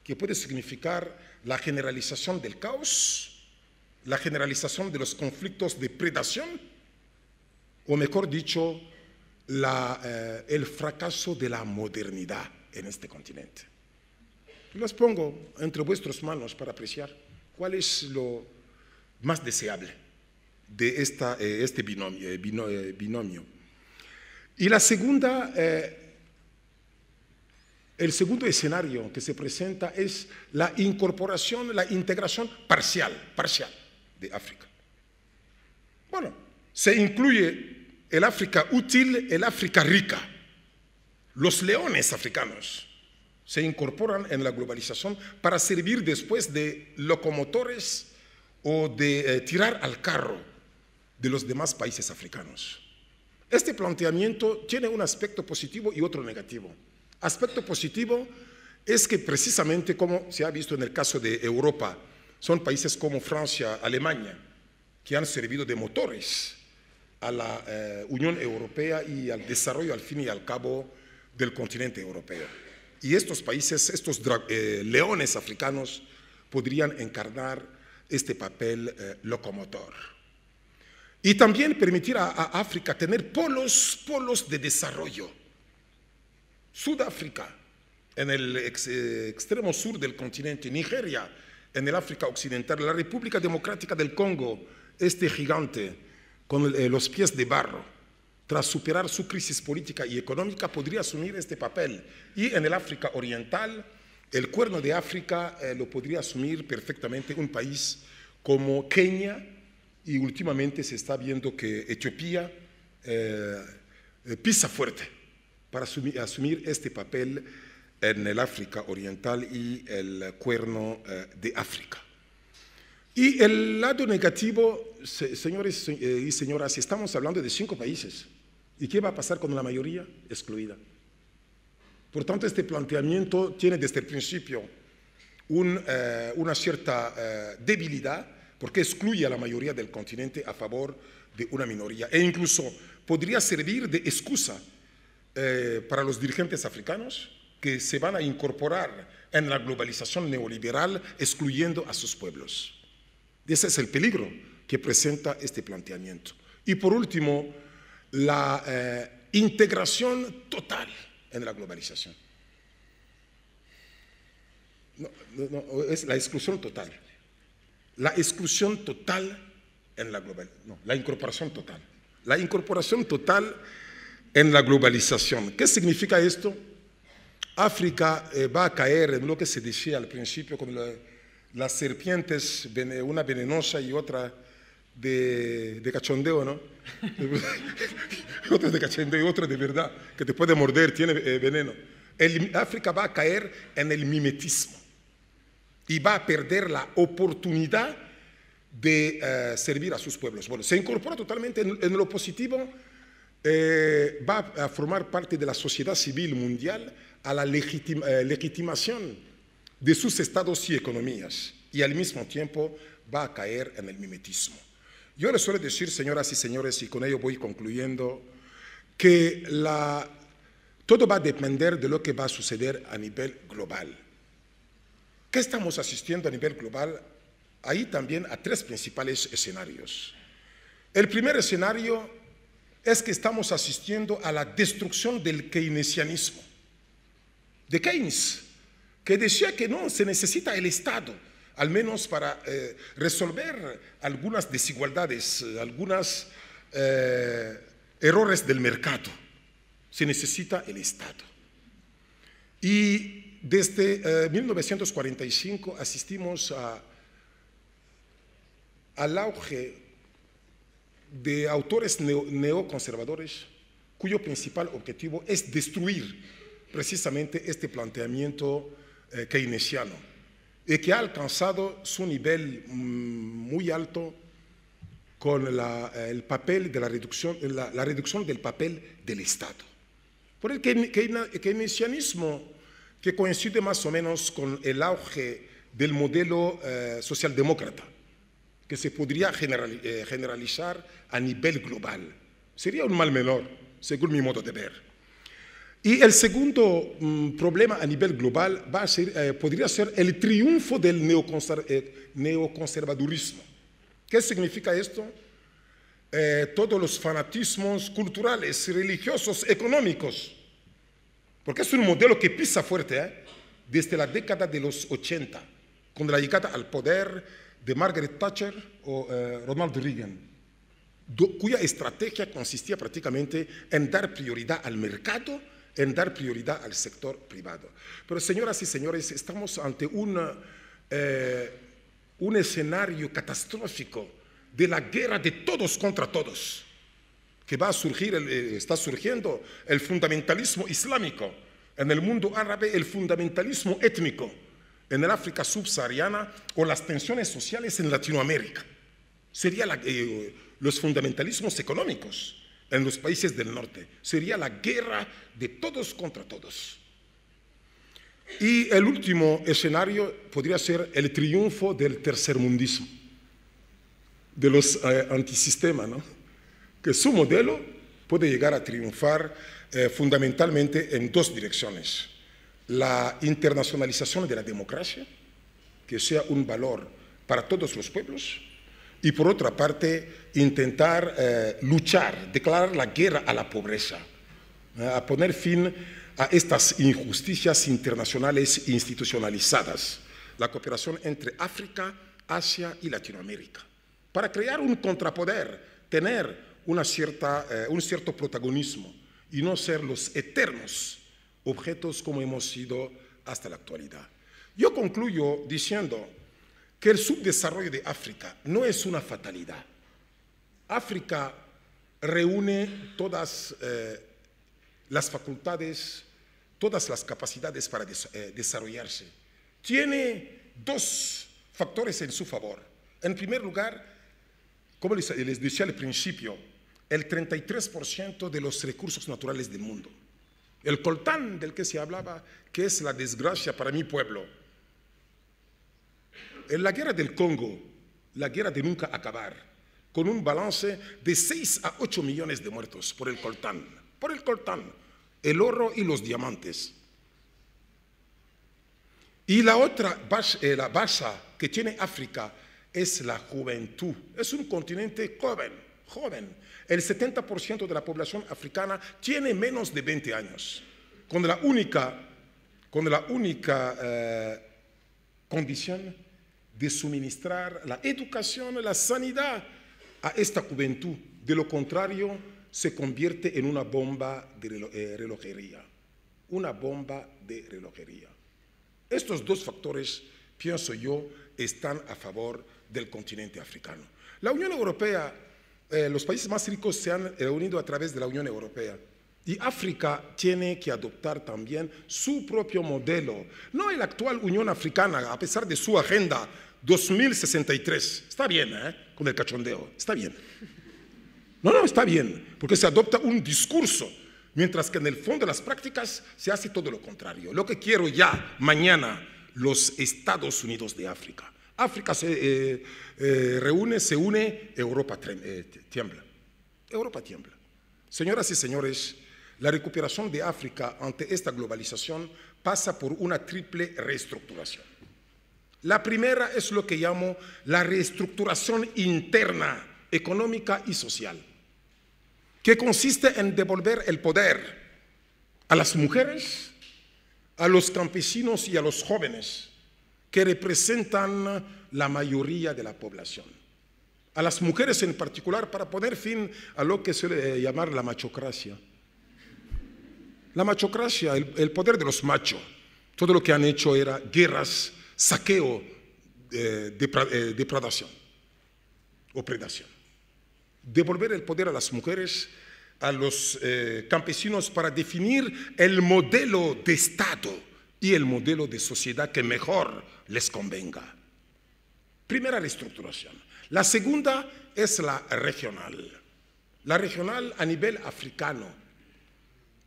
que puede significar la generalización del caos, la generalización de los conflictos de predación, o mejor dicho, el fracaso de la modernidad en este continente. Los pongo entre vuestras manos para apreciar cuál es lo más deseable de este binomio. Y la segunda, el segundo escenario que se presenta es la incorporación, la integración parcial de África. Bueno, se incluye el África útil, el África rica. Los leones africanos se incorporan en la globalización para servir después de locomotores o de tirar al carro de los demás países africanos. Este planteamiento tiene un aspecto positivo y otro negativo. Aspecto positivo es que precisamente, como se ha visto en el caso de Europa, son países como Francia, Alemania, que han servido de motores a la Unión Europea y al desarrollo al fin y al cabo del continente europeo. Y estos países, estos leones africanos, podrían encarnar este papel locomotor. Y también permitir a África tener polos de desarrollo. Sudáfrica, en el extremo sur del continente, Nigeria, en el África occidental, la República Democrática del Congo, este gigante con los pies de barro, tras superar su crisis política y económica, podría asumir este papel. Y en el África oriental, el Cuerno de África lo podría asumir perfectamente un país como Kenia, y últimamente se está viendo que Etiopía pisa fuerte para asumir este papel en el África oriental y el Cuerno de África. Y el lado negativo, señores y señoras, estamos hablando de 5 países. ¿Y qué va a pasar con la mayoría excluida? Por tanto, este planteamiento tiene desde el principio una cierta debilidad, porque excluye a la mayoría del continente a favor de una minoría, e incluso podría servir de excusa para los dirigentes africanos que se van a incorporar en la globalización neoliberal excluyendo a sus pueblos. Ese es el peligro que presenta este planteamiento. Y por último, la integración total en la globalización. No, es la exclusión total. La exclusión total en la globalización. No, la incorporación total. La incorporación total en la globalización. ¿Qué significa esto? África va a caer en lo que se decía al principio con las serpientes, una venenosa y otra de cachondeo, ¿no? Otro de cachondeo y otro de verdad, que te puede morder, tiene veneno. África va a caer en el mimetismo y va a perder la oportunidad de servir a sus pueblos. Bueno, se incorpora totalmente en lo positivo, va a formar parte de la sociedad civil mundial, a la legitimación de sus estados y economías, y al mismo tiempo va a caer en el mimetismo. Yo les suelo decir, señoras y señores, y con ello voy concluyendo, que todo va a depender de lo que va a suceder a nivel global. ¿Qué estamos asistiendo a nivel global? Ahí también a tres principales escenarios. El primer escenario es que estamos asistiendo a la destrucción del keynesianismo, de Keynes, que decía que no se necesita el Estado, al menos para resolver algunas desigualdades, algunos errores del mercado. Se necesita el Estado. Y desde 1945 asistimos al auge de autores neoconservadores cuyo principal objetivo es destruir precisamente este planteamiento keynesiano y que ha alcanzado su nivel muy alto con el papel de la reducción del papel del Estado. Por el keynesianismo, que coincide más o menos con el auge del modelo socialdemócrata, que se podría generalizar a nivel global. Sería un mal menor, según mi modo de ver. Y el segundo problema a nivel global podría ser el triunfo del neoconservadurismo. ¿Qué significa esto? Todos los fanatismos culturales, religiosos, económicos, porque es un modelo que pisa fuerte desde la década de los 80, con la llegada al poder de Margaret Thatcher o Ronald Reagan, cuya estrategia consistía prácticamente en dar prioridad al mercado, en dar prioridad al sector privado. Pero señoras y señores, estamos ante un escenario catastrófico de la guerra de todos contra todos, que va a surgir, está surgiendo el fundamentalismo islámico en el mundo árabe, el fundamentalismo étnico en el África subsahariana o las tensiones sociales en Latinoamérica. Serían los fundamentalismos económicos en los países del norte. Sería la guerra de todos contra todos. Y el último escenario podría ser el triunfo del tercermundismo, de los antisistemas, ¿no? Que su modelo puede llegar a triunfar fundamentalmente en dos direcciones. La internacionalización de la democracia, que sea un valor para todos los pueblos, y por otra parte, intentar luchar, declarar la guerra a la pobreza, a poner fin a estas injusticias internacionales institucionalizadas, la cooperación entre África, Asia y Latinoamérica, para crear un contrapoder, tener un cierto protagonismo y no ser los eternos objetos como hemos sido hasta la actualidad. Yo concluyo diciendo que el subdesarrollo de África no es una fatalidad. África reúne todas las facultades, todas las capacidades para desarrollarse. Tiene dos factores en su favor. En primer lugar, como les decía al principio, el 33% de los recursos naturales del mundo. El coltán del que se hablaba, que es la desgracia para mi pueblo. En la guerra del Congo, la guerra de nunca acabar, con un balance de 6 a 8 millones de muertos por el coltán, el oro y los diamantes. Y la otra la base que tiene África es la juventud. Es un continente joven. El 70% de la población africana tiene menos de 20 años, con la única condición de suministrar la educación, la sanidad a esta juventud. De lo contrario, se convierte en una bomba de relojería. Una bomba de relojería. Estos dos factores, pienso yo, están a favor del continente africano. La Unión Europea, los países más ricos se han unido a través de la Unión Europea. Y África tiene que adoptar también su propio modelo. No la actual Unión Africana, a pesar de su agenda 2063. Está bien, con el cachondeo, está bien. No, está bien, porque se adopta un discurso, mientras que en el fondo de las prácticas se hace todo lo contrario. Lo que quiero ya, mañana, los Estados Unidos de África. África se reúne, se une, Europa tiembla. Europa tiembla. Señoras y señores, la recuperación de África ante esta globalización pasa por una triple reestructuración. La primera es lo que llamo la reestructuración interna, económica y social, que consiste en devolver el poder a las mujeres, a los campesinos y a los jóvenes, que representan la mayoría de la población. A las mujeres en particular, para poner fin a lo que suele llamar la machocracia. La machocracia, el poder de los machos, todo lo que han hecho era guerras, saqueo, depredación o predación. Devolver el poder a las mujeres, a los campesinos para definir el modelo de Estado y el modelo de sociedad que mejor les convenga. Primera reestructuración. La segunda es la regional. La regional a nivel africano,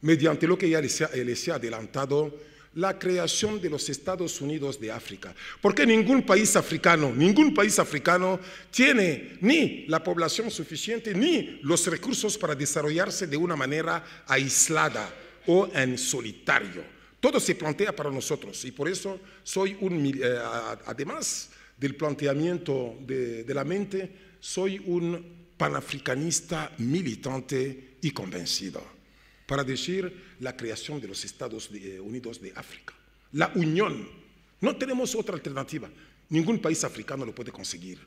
mediante lo que ya les he adelantado, la creación de los Estados Unidos de África. Porque ningún país africano tiene ni la población suficiente ni los recursos para desarrollarse de una manera aislada o en solitario. Todo se plantea para nosotros y por eso soy además del planteamiento de la mente, soy un panafricanista militante y convencido, para decir la creación de los Estados Unidos de África. La unión. No tenemos otra alternativa. Ningún país africano lo puede conseguir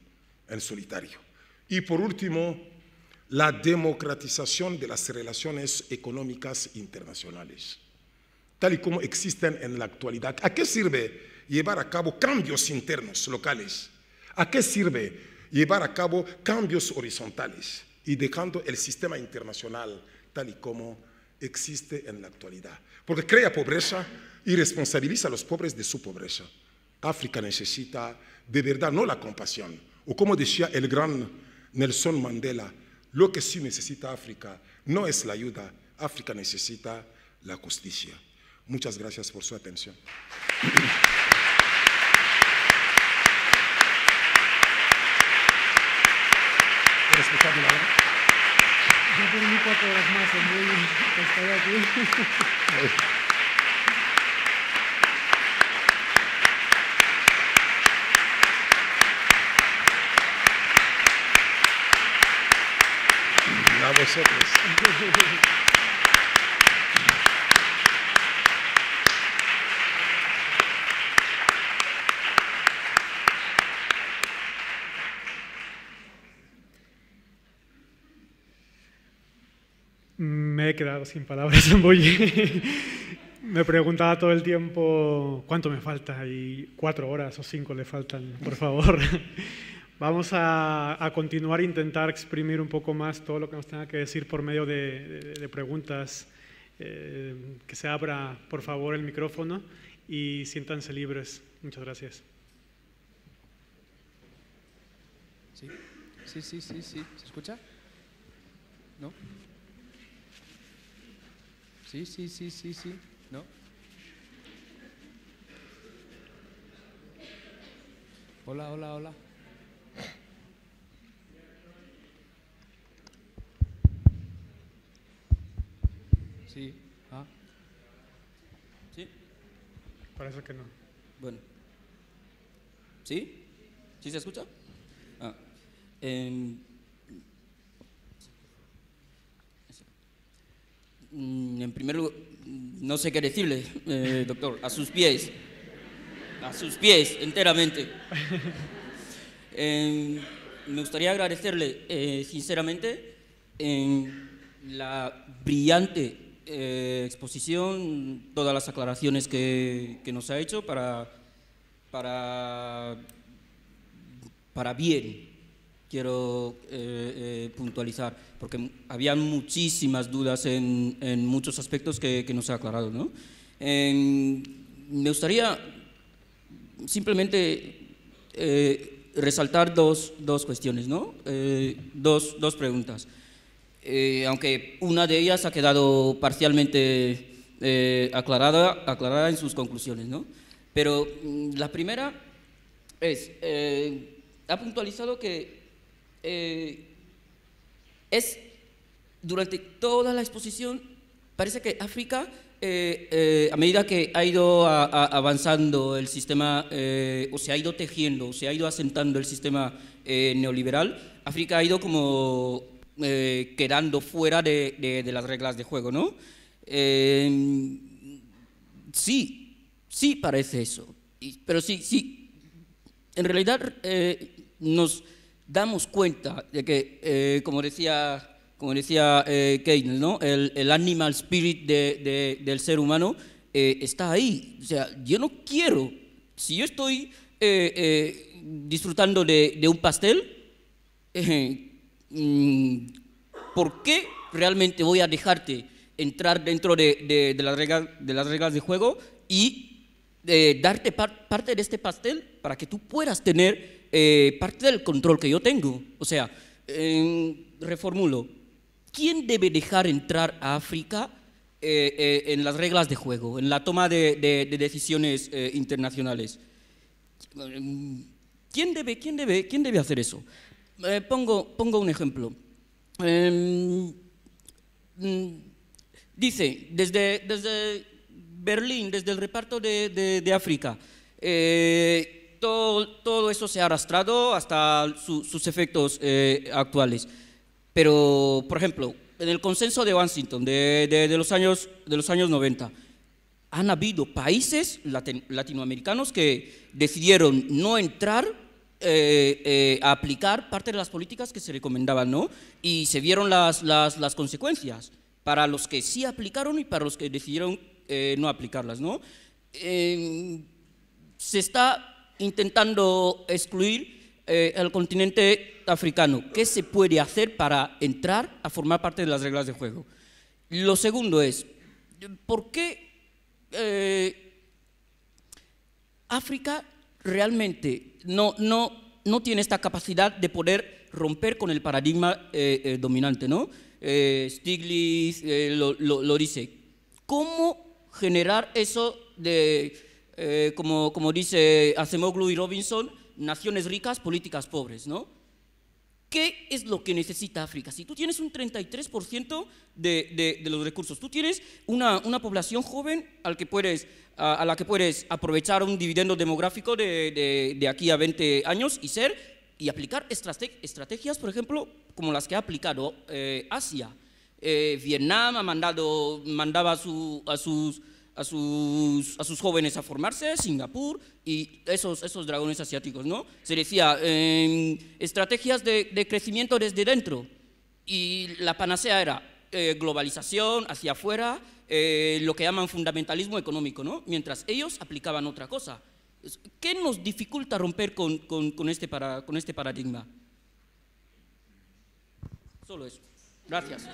en solitario. Y por último, la democratización de las relaciones económicas internacionales, tal y como existen en la actualidad. ¿A qué sirve llevar a cabo cambios internos locales? ¿A qué sirve llevar a cabo cambios horizontales y dejando el sistema internacional tal y como existe en la actualidad? Porque crea pobreza y responsabiliza a los pobres de su pobreza. África necesita de verdad no la compasión, o como decía el gran Nelson Mandela, lo que sí necesita África no es la ayuda, África necesita la justicia. Muchas gracias por su atención. ¿Quieres escuchar una hora? Yo por mí 4 horas más, estoy aquí. A vosotros. Me he quedado sin palabras, Mboye. Me preguntaba todo el tiempo cuánto me falta y 4 horas o 5 le faltan, por favor. Vamos a continuar e intentar exprimir un poco más todo lo que nos tenga que decir por medio de preguntas. Que se abra, por favor, el micrófono y siéntanse libres. Muchas gracias. Sí. ¿Se escucha? ¿No? Sí. ¿No? Hola. Sí. ¿Sí? Parece que no. Bueno. ¿Sí? ¿Sí se escucha? En primer lugar, no sé qué decirle, doctor, a sus pies, enteramente. Me gustaría agradecerle sinceramente la brillante exposición, todas las aclaraciones que nos ha hecho para bien puntualizar, porque había muchísimas dudas en muchos aspectos que nos ha aclarado, ¿no? Me gustaría simplemente resaltar dos cuestiones, ¿no? Dos preguntas. Aunque una de ellas ha quedado parcialmente aclarada en sus conclusiones, ¿no? Pero la primera es, ha puntualizado que durante toda la exposición parece que África, a medida que ha ido avanzando el sistema, o se ha ido tejiendo, se ha ido asentando el sistema neoliberal, África ha ido como quedando fuera de las reglas de juego, ¿no? Sí parece eso, pero sí, en realidad nos damos cuenta de que, como decía Keynes, ¿no? El animal spirit del ser humano está ahí. O sea, yo no quiero, si yo estoy disfrutando de un pastel, ¿por qué realmente voy a dejarte entrar dentro de las reglas de juego y darte parte de este pastel para que tú puedas tener parte del control que yo tengo? O sea, reformulo, ¿quién debe dejar entrar a África en las reglas de juego, en la toma de decisiones internacionales? ¿Quién debe hacer eso? Pongo un ejemplo. Dice, desde Berlín, desde el reparto de África, todo eso se ha arrastrado hasta sus efectos actuales. Pero, por ejemplo, en el consenso de Washington de los años 90, han habido países latinoamericanos que decidieron no entrar a aplicar parte de las políticas que se recomendaban, ¿no? Y se vieron las consecuencias para los que sí aplicaron y para los que decidieron no aplicarlas, ¿no? Se está intentando excluir el continente africano. ¿Qué se puede hacer para entrar a formar parte de las reglas de juego? Lo segundo es, ¿por qué África realmente no tiene esta capacidad de poder romper con el paradigma dominante, ¿no? Stiglitz lo dice. ¿Cómo generar eso de, como dice Acemoglu y Robinson, naciones ricas, políticas pobres, ¿no? ¿Qué es lo que necesita África? Si tú tienes un 33% de los recursos, tú tienes una población joven a la que puedes aprovechar un dividendo demográfico de aquí a 20 años y aplicar estrategias, por ejemplo, como las que ha aplicado Asia. Vietnam mandaba a sus jóvenes a formarse, Singapur y esos dragones asiáticos, ¿no? Se decía, estrategias de crecimiento desde dentro, y la panacea era globalización hacia afuera, lo que llaman fundamentalismo económico, ¿no? Mientras ellos aplicaban otra cosa. ¿Qué nos dificulta romper con este paradigma? Solo eso. Gracias.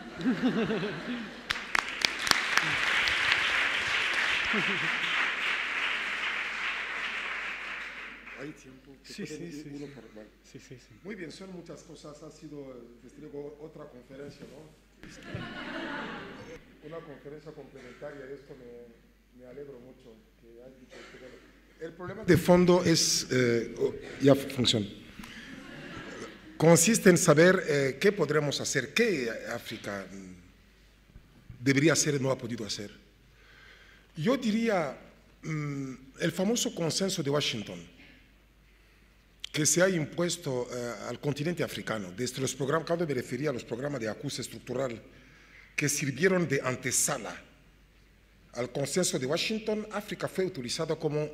¿Hay tiempo? Sí. Sí. Muy bien, son muchas cosas. Ha sido, desde luego, otra conferencia, ¿no? Una conferencia complementaria, y esto me alegro mucho que has dicho. El problema de fondo es, ya funciona, consiste en saber qué podremos hacer, qué África debería hacer y no ha podido hacer. Yo diría el famoso consenso de Washington, que se ha impuesto al continente africano, desde los programas, cuando me refería a los programas de ajuste estructural, que sirvieron de antesala al consenso de Washington. África fue utilizada como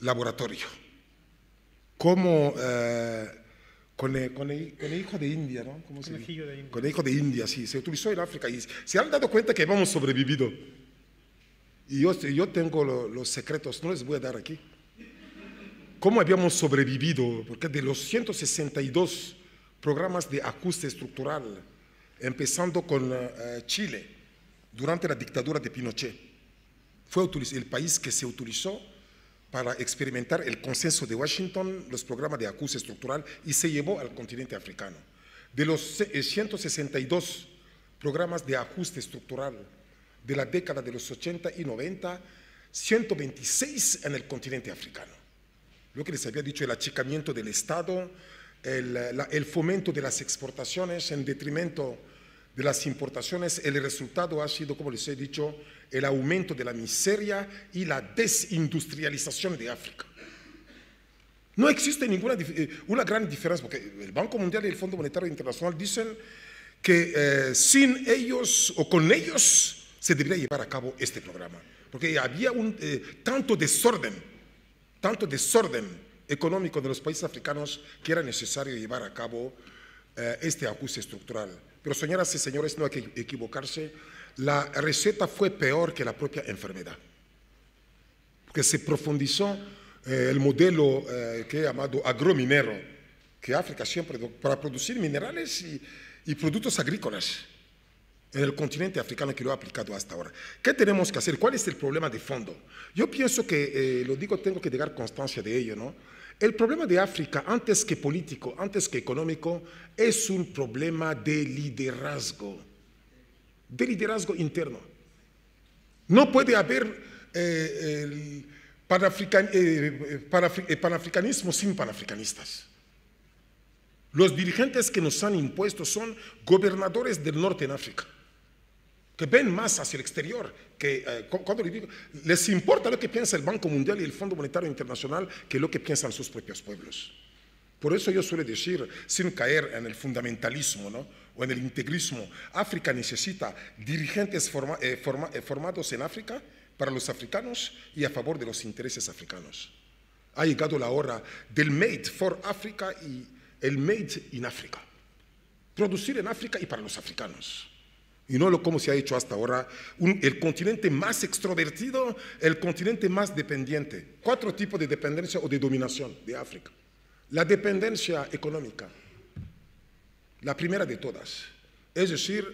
laboratorio, como con el hijo de India, ¿no? ¿Cómo se dice? De India. Con el hijo de India, sí, se utilizó en África y se han dado cuenta que hemos sobrevivido. Y yo tengo los secretos, no les voy a dar aquí. ¿Cómo habíamos sobrevivido? Porque de los 162 programas de ajuste estructural, empezando con Chile, durante la dictadura de Pinochet. Fue el país que se utilizó para experimentar el consenso de Washington, los programas de ajuste estructural, y se llevó al continente africano. De los 162 programas de ajuste estructural de la década de los 80 y 90, 126 en el continente africano. Lo que les había dicho, el achicamiento del Estado, el fomento de las exportaciones en detrimento de las importaciones, el resultado ha sido, como les he dicho, el aumento de la miseria y la desindustrialización de África. No existe una gran diferencia, porque el Banco Mundial y el Fondo Monetario Internacional dicen que sin ellos o con ellos se debería llevar a cabo este programa, porque había tanto desorden económico de los países africanos que era necesario llevar a cabo este ajuste estructural. Pero señoras y señores, no hay que equivocarse, la receta fue peor que la propia enfermedad, porque se profundizó el modelo que he llamado agrominero, que África siempre, para producir minerales y productos agrícolas en el continente africano, que lo ha aplicado hasta ahora. ¿Qué tenemos que hacer? ¿Cuál es el problema de fondo? Yo pienso que, lo digo, tengo que dar constancia de ello, ¿no? El problema de África, antes que político, antes que económico, es un problema de liderazgo interno. No puede haber panafricanismo sin panafricanistas. Los dirigentes que nos han impuesto son gobernadores del norte en África, que ven más hacia el exterior, que cuando les importa lo que piensa el Banco Mundial y el Fondo Monetario Internacional que lo que piensan sus propios pueblos. Por eso yo suelo decir, sin caer en el fundamentalismo, ¿no?, o en el integrismo, África necesita dirigentes formados en África para los africanos y a favor de los intereses africanos. Ha llegado la hora del Made for Africa y el Made in Africa. Producir en África y para los africanos. Y no como se ha hecho hasta ahora, el continente más extrovertido, el continente más dependiente. 4 tipos de dependencia o de dominación de África. La dependencia económica, la primera de todas. Es decir,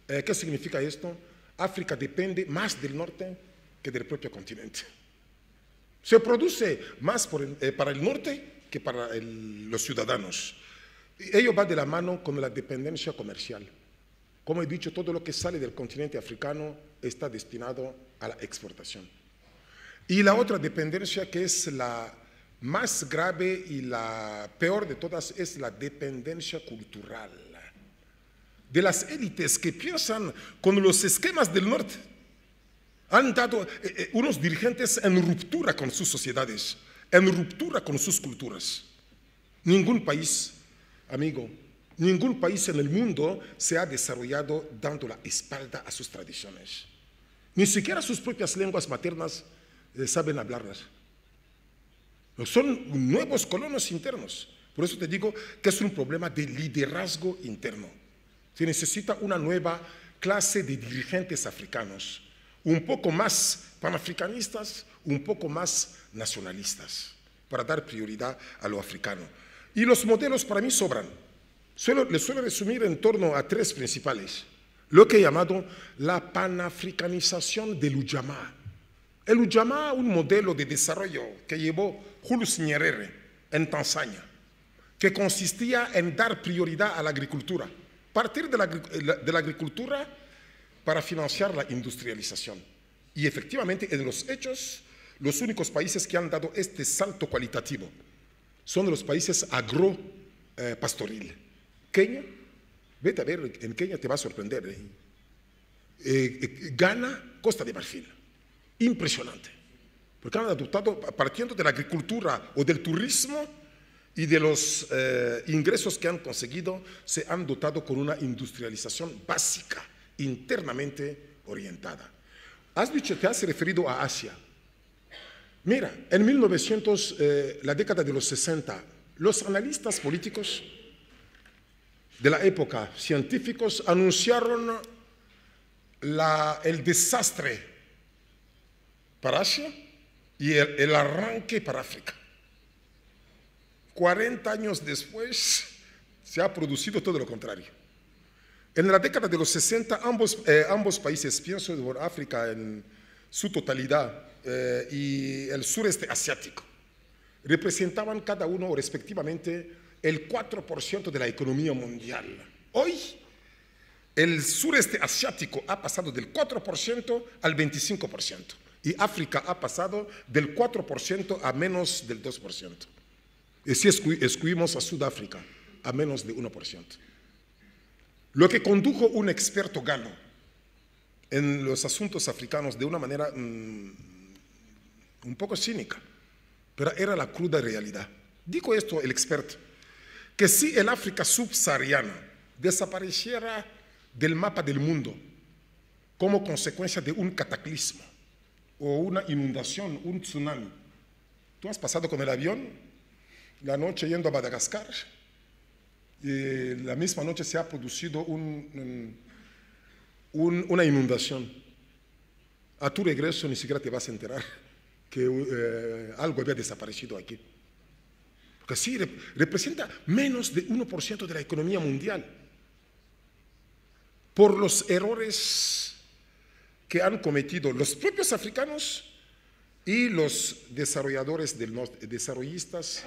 ¿qué significa esto? África depende más del norte que del propio continente. Se produce más para el norte que para los ciudadanos. Ello va de la mano con la dependencia comercial. Como he dicho, todo lo que sale del continente africano está destinado a la exportación. Y la otra dependencia, que es la más grave y la peor de todas, es la dependencia cultural. De las élites que piensan con los esquemas del norte. Han dado unos dirigentes en ruptura con sus sociedades, en ruptura con sus culturas. Ningún país, amigo, ningún país en el mundo se ha desarrollado dando la espalda a sus tradiciones. Ni siquiera sus propias lenguas maternas saben hablarlas. Son nuevos colonos internos. Por eso te digo que es un problema de liderazgo interno. Se necesita una nueva clase de dirigentes africanos, un poco más panafricanistas, un poco más nacionalistas, para dar prioridad a lo africano. Y los modelos para mí sobran. Les suelo resumir en torno a 3 principales. Lo que he llamado la panafricanización del Ujamaa. El Ujamaa, un modelo de desarrollo que llevó Julius Nyerere en Tanzania, que consistía en dar prioridad a la agricultura, partir de la agricultura para financiar la industrialización. Y efectivamente, en los hechos, los únicos países que han dado este salto cualitativo son los países agropastoril. Kenia, vete a ver, en Kenia te va a sorprender. Ghana, Costa de Marfil. Impresionante. Porque han adoptado, partiendo de la agricultura o del turismo y de los ingresos que han conseguido, se han dotado con una industrialización básica, internamente orientada. Te has referido a Asia. Mira, en 1900, la década de los 60, los analistas políticos de la época, científicos, anunciaron el desastre para Asia y el arranque para África. 40 años después, se ha producido todo lo contrario. En la década de los 60, ambos países, pienso por África en su totalidad y el sureste asiático, representaban cada uno respectivamente el 4% de la economía mundial. Hoy, el sureste asiático ha pasado del 4% al 25% y África ha pasado del 4% a menos del 2%. Y si excluimos a Sudáfrica, a menos de 1%. Lo que condujo un experto galo en los asuntos africanos de una manera un poco cínica, pero era la cruda realidad. Dijo esto el experto, que si el África subsahariana desapareciera del mapa del mundo como consecuencia de un cataclismo o una inundación, un tsunami, ¿tú has pasado con el avión la noche yendo a Madagascar? Y la misma noche se ha producido una inundación. A tu regreso ni siquiera te vas a enterar que algo había desaparecido aquí. Porque sí, representa menos de 1% de la economía mundial. Por los errores que han cometido los propios africanos y los desarrolladores del norte, desarrollistas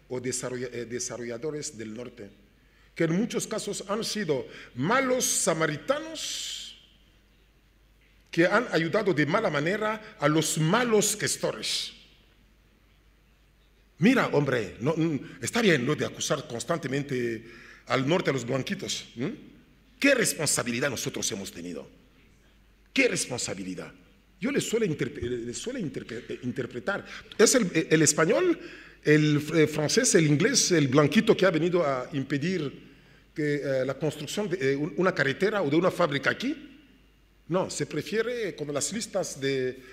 o desarrolladores del norte, que en muchos casos han sido malos samaritanos que han ayudado de mala manera a los malos gestores. Mira, hombre, está bien lo de acusar constantemente al norte a los blanquitos. ¿Qué responsabilidad nosotros hemos tenido? ¿Qué responsabilidad? Yo les suelo interpretar. Es el español, el francés, el inglés, el blanquito que ha venido a impedir que la construcción de una carretera o de una fábrica aquí. No, se prefiere con las listas de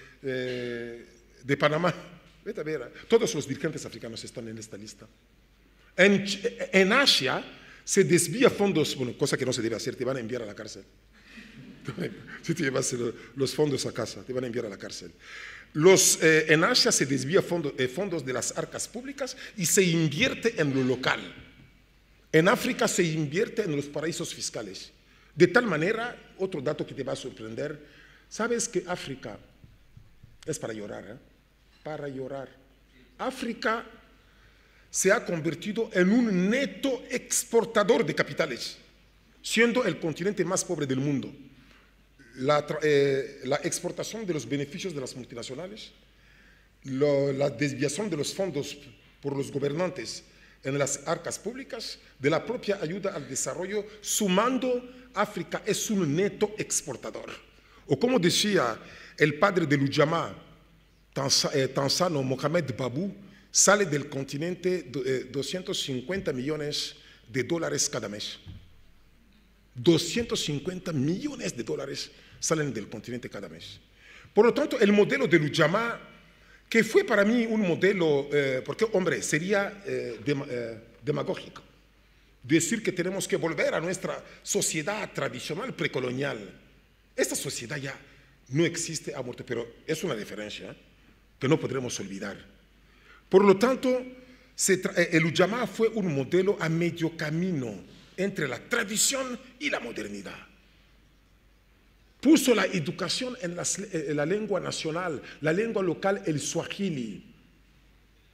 Panamá. Vete a ver, todos los dirigentes africanos están en esta lista. En Asia se desvía fondos, bueno, cosa que no se debe hacer, te van a enviar a la cárcel. Si te llevas los fondos a casa, te van a enviar a la cárcel. En Asia se desvía fondos de las arcas públicas y se invierte en lo local. En África se invierte en los paraísos fiscales. De tal manera, otro dato que te va a sorprender, sabes que África es para llorar, ¿eh? Para llorar. África se ha convertido en un neto exportador de capitales, siendo el continente más pobre del mundo. La exportación de los beneficios de las multinacionales, la desviación de los fondos por los gobernantes en las arcas públicas, de la propia ayuda al desarrollo, sumando, África es un neto exportador. O como decía el padre del Ujamaa, Tanzano Mohamed Babu, sale del continente 250 millones de dólares cada mes. 250 millones de dólares salen del continente cada mes. Por lo tanto, el modelo del Ujamaa, que fue para mí un modelo, porque, hombre, sería demagógico decir que tenemos que volver a nuestra sociedad tradicional precolonial. Esta sociedad ya no existe, ha muerto, pero es una diferencia que no podremos olvidar. Por lo tanto, el Ujamaa fue un modelo a medio camino entre la tradición y la modernidad. Puso la educación en la lengua nacional, la lengua local, el Swahili,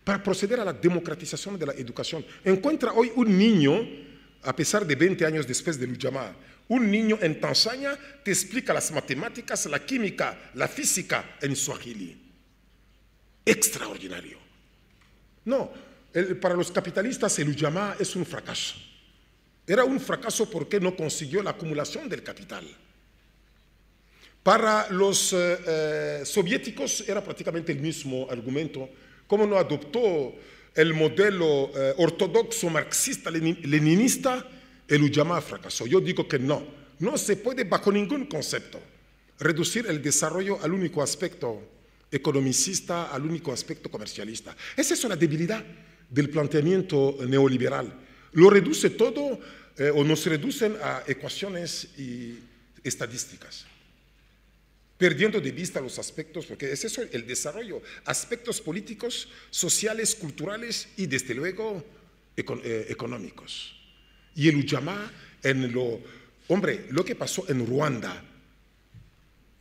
para proceder a la democratización de la educación. Encuentra hoy un niño, a pesar de 20 años después del Ujamaa, un niño en Tanzania te explica las matemáticas, la química, la física en Swahili. Extraordinario. No, para los capitalistas el Ujamaa es un fracaso. Era un fracaso porque no consiguió la acumulación del capital. Para los soviéticos era prácticamente el mismo argumento. ¿Cómo no adoptó el modelo ortodoxo marxista-leninista? El Ujamaa fracasó. Yo digo que no. No se puede bajo ningún concepto reducir el desarrollo al único aspecto economicista, al único aspecto comercialista. Esa es la debilidad del planteamiento neoliberal. Lo reduce todo o nos reducen a ecuaciones y estadísticas, perdiendo de vista los aspectos, porque es eso el desarrollo, aspectos políticos, sociales, culturales y desde luego económicos. Y el Ujamaa, hombre, lo que pasó en Ruanda,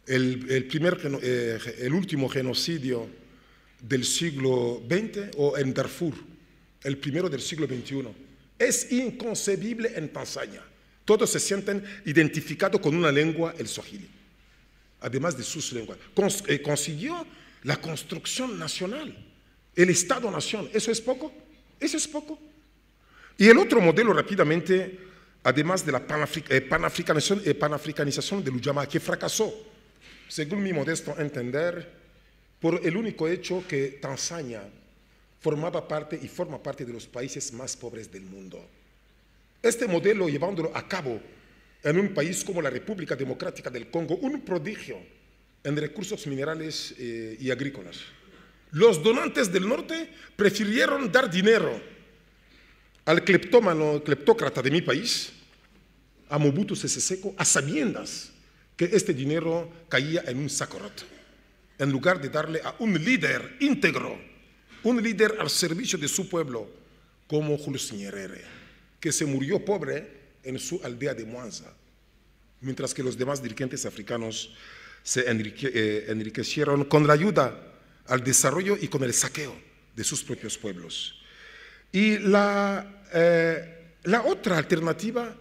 el último genocidio del siglo XX, o en Darfur, el primero del siglo XXI, es inconcebible en Tanzania. Todos se sienten identificados con una lengua, el swahili, además de sus lenguas. Consiguió la construcción nacional, el Estado-nación. ¿Eso es poco? Eso es poco. Y el otro modelo, rápidamente, además de la panafricanización del Ujamaa, que fracasó, según mi modesto entender, por el único hecho que Tanzania formaba parte y forma parte de los países más pobres del mundo. Este modelo, llevándolo a cabo en un país como la República Democrática del Congo, un prodigio en recursos minerales y agrícolas. Los donantes del norte prefirieron dar dinero al cleptócrata de mi país, a Mobutu Sese Seko, a sabiendas que este dinero caía en un saco roto, en lugar de darle a un líder íntegro, un líder al servicio de su pueblo, como Julius Nyerere, que se murió pobre en su aldea de Mwanza, mientras que los demás dirigentes africanos se enriquecieron con la ayuda al desarrollo y con el saqueo de sus propios pueblos. Y la otra alternativa,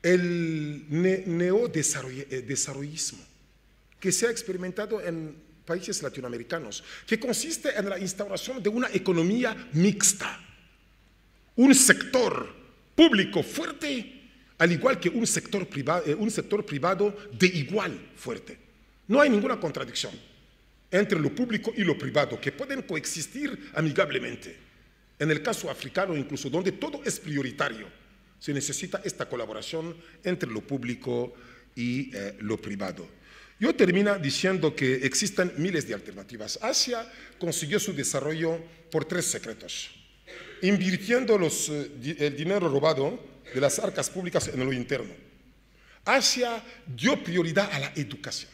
el neodesarrollismo, que se ha experimentado en países latinoamericanos, que consiste en la instauración de una economía mixta, un sector público fuerte, al igual que un sector privado de igual fuerte. No hay ninguna contradicción entre lo público y lo privado, que pueden coexistir amigablemente. En el caso africano, incluso, donde todo es prioritario, se necesita esta colaboración entre lo público y lo privado. Yo termino diciendo que existen miles de alternativas. Asia consiguió su desarrollo por 3 secretos: invirtiendo el dinero robado de las arcas públicas en lo interno. Asia dio prioridad a la educación,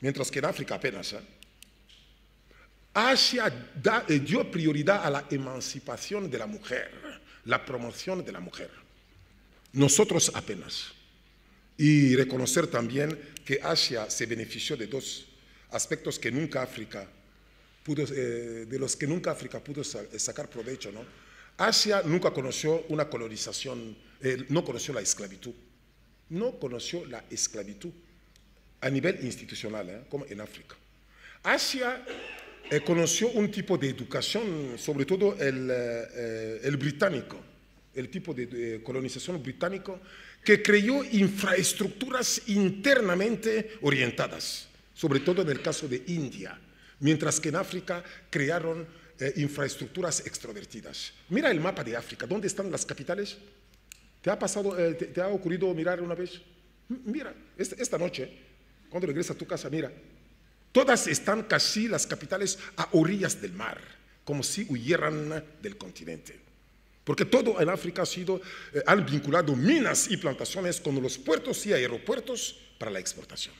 mientras que en África apenas. Asia dio prioridad a la emancipación de la mujer, la promoción de la mujer. Nosotros apenas. Y reconocer también que Asia se benefició de 2 aspectos que nunca África pudo, de los que nunca África pudo sacar provecho, ¿no? Asia nunca conoció una colonización, no conoció la esclavitud. No conoció la esclavitud a nivel institucional, como en África. Asia conoció un tipo de educación, sobre todo el británico, el tipo de colonización británico, que creó infraestructuras internamente orientadas, sobre todo en el caso de India, mientras que en África crearon infraestructuras extrovertidas. Mira el mapa de África, ¿dónde están las capitales? ¿Te ha ocurrido mirar una vez? Mira, esta noche, cuando regresas a tu casa, mira. Todas están casi las capitales a orillas del mar, como si huyeran del continente. Porque todo en África han vinculado minas y plantaciones con los puertos y aeropuertos para la exportación.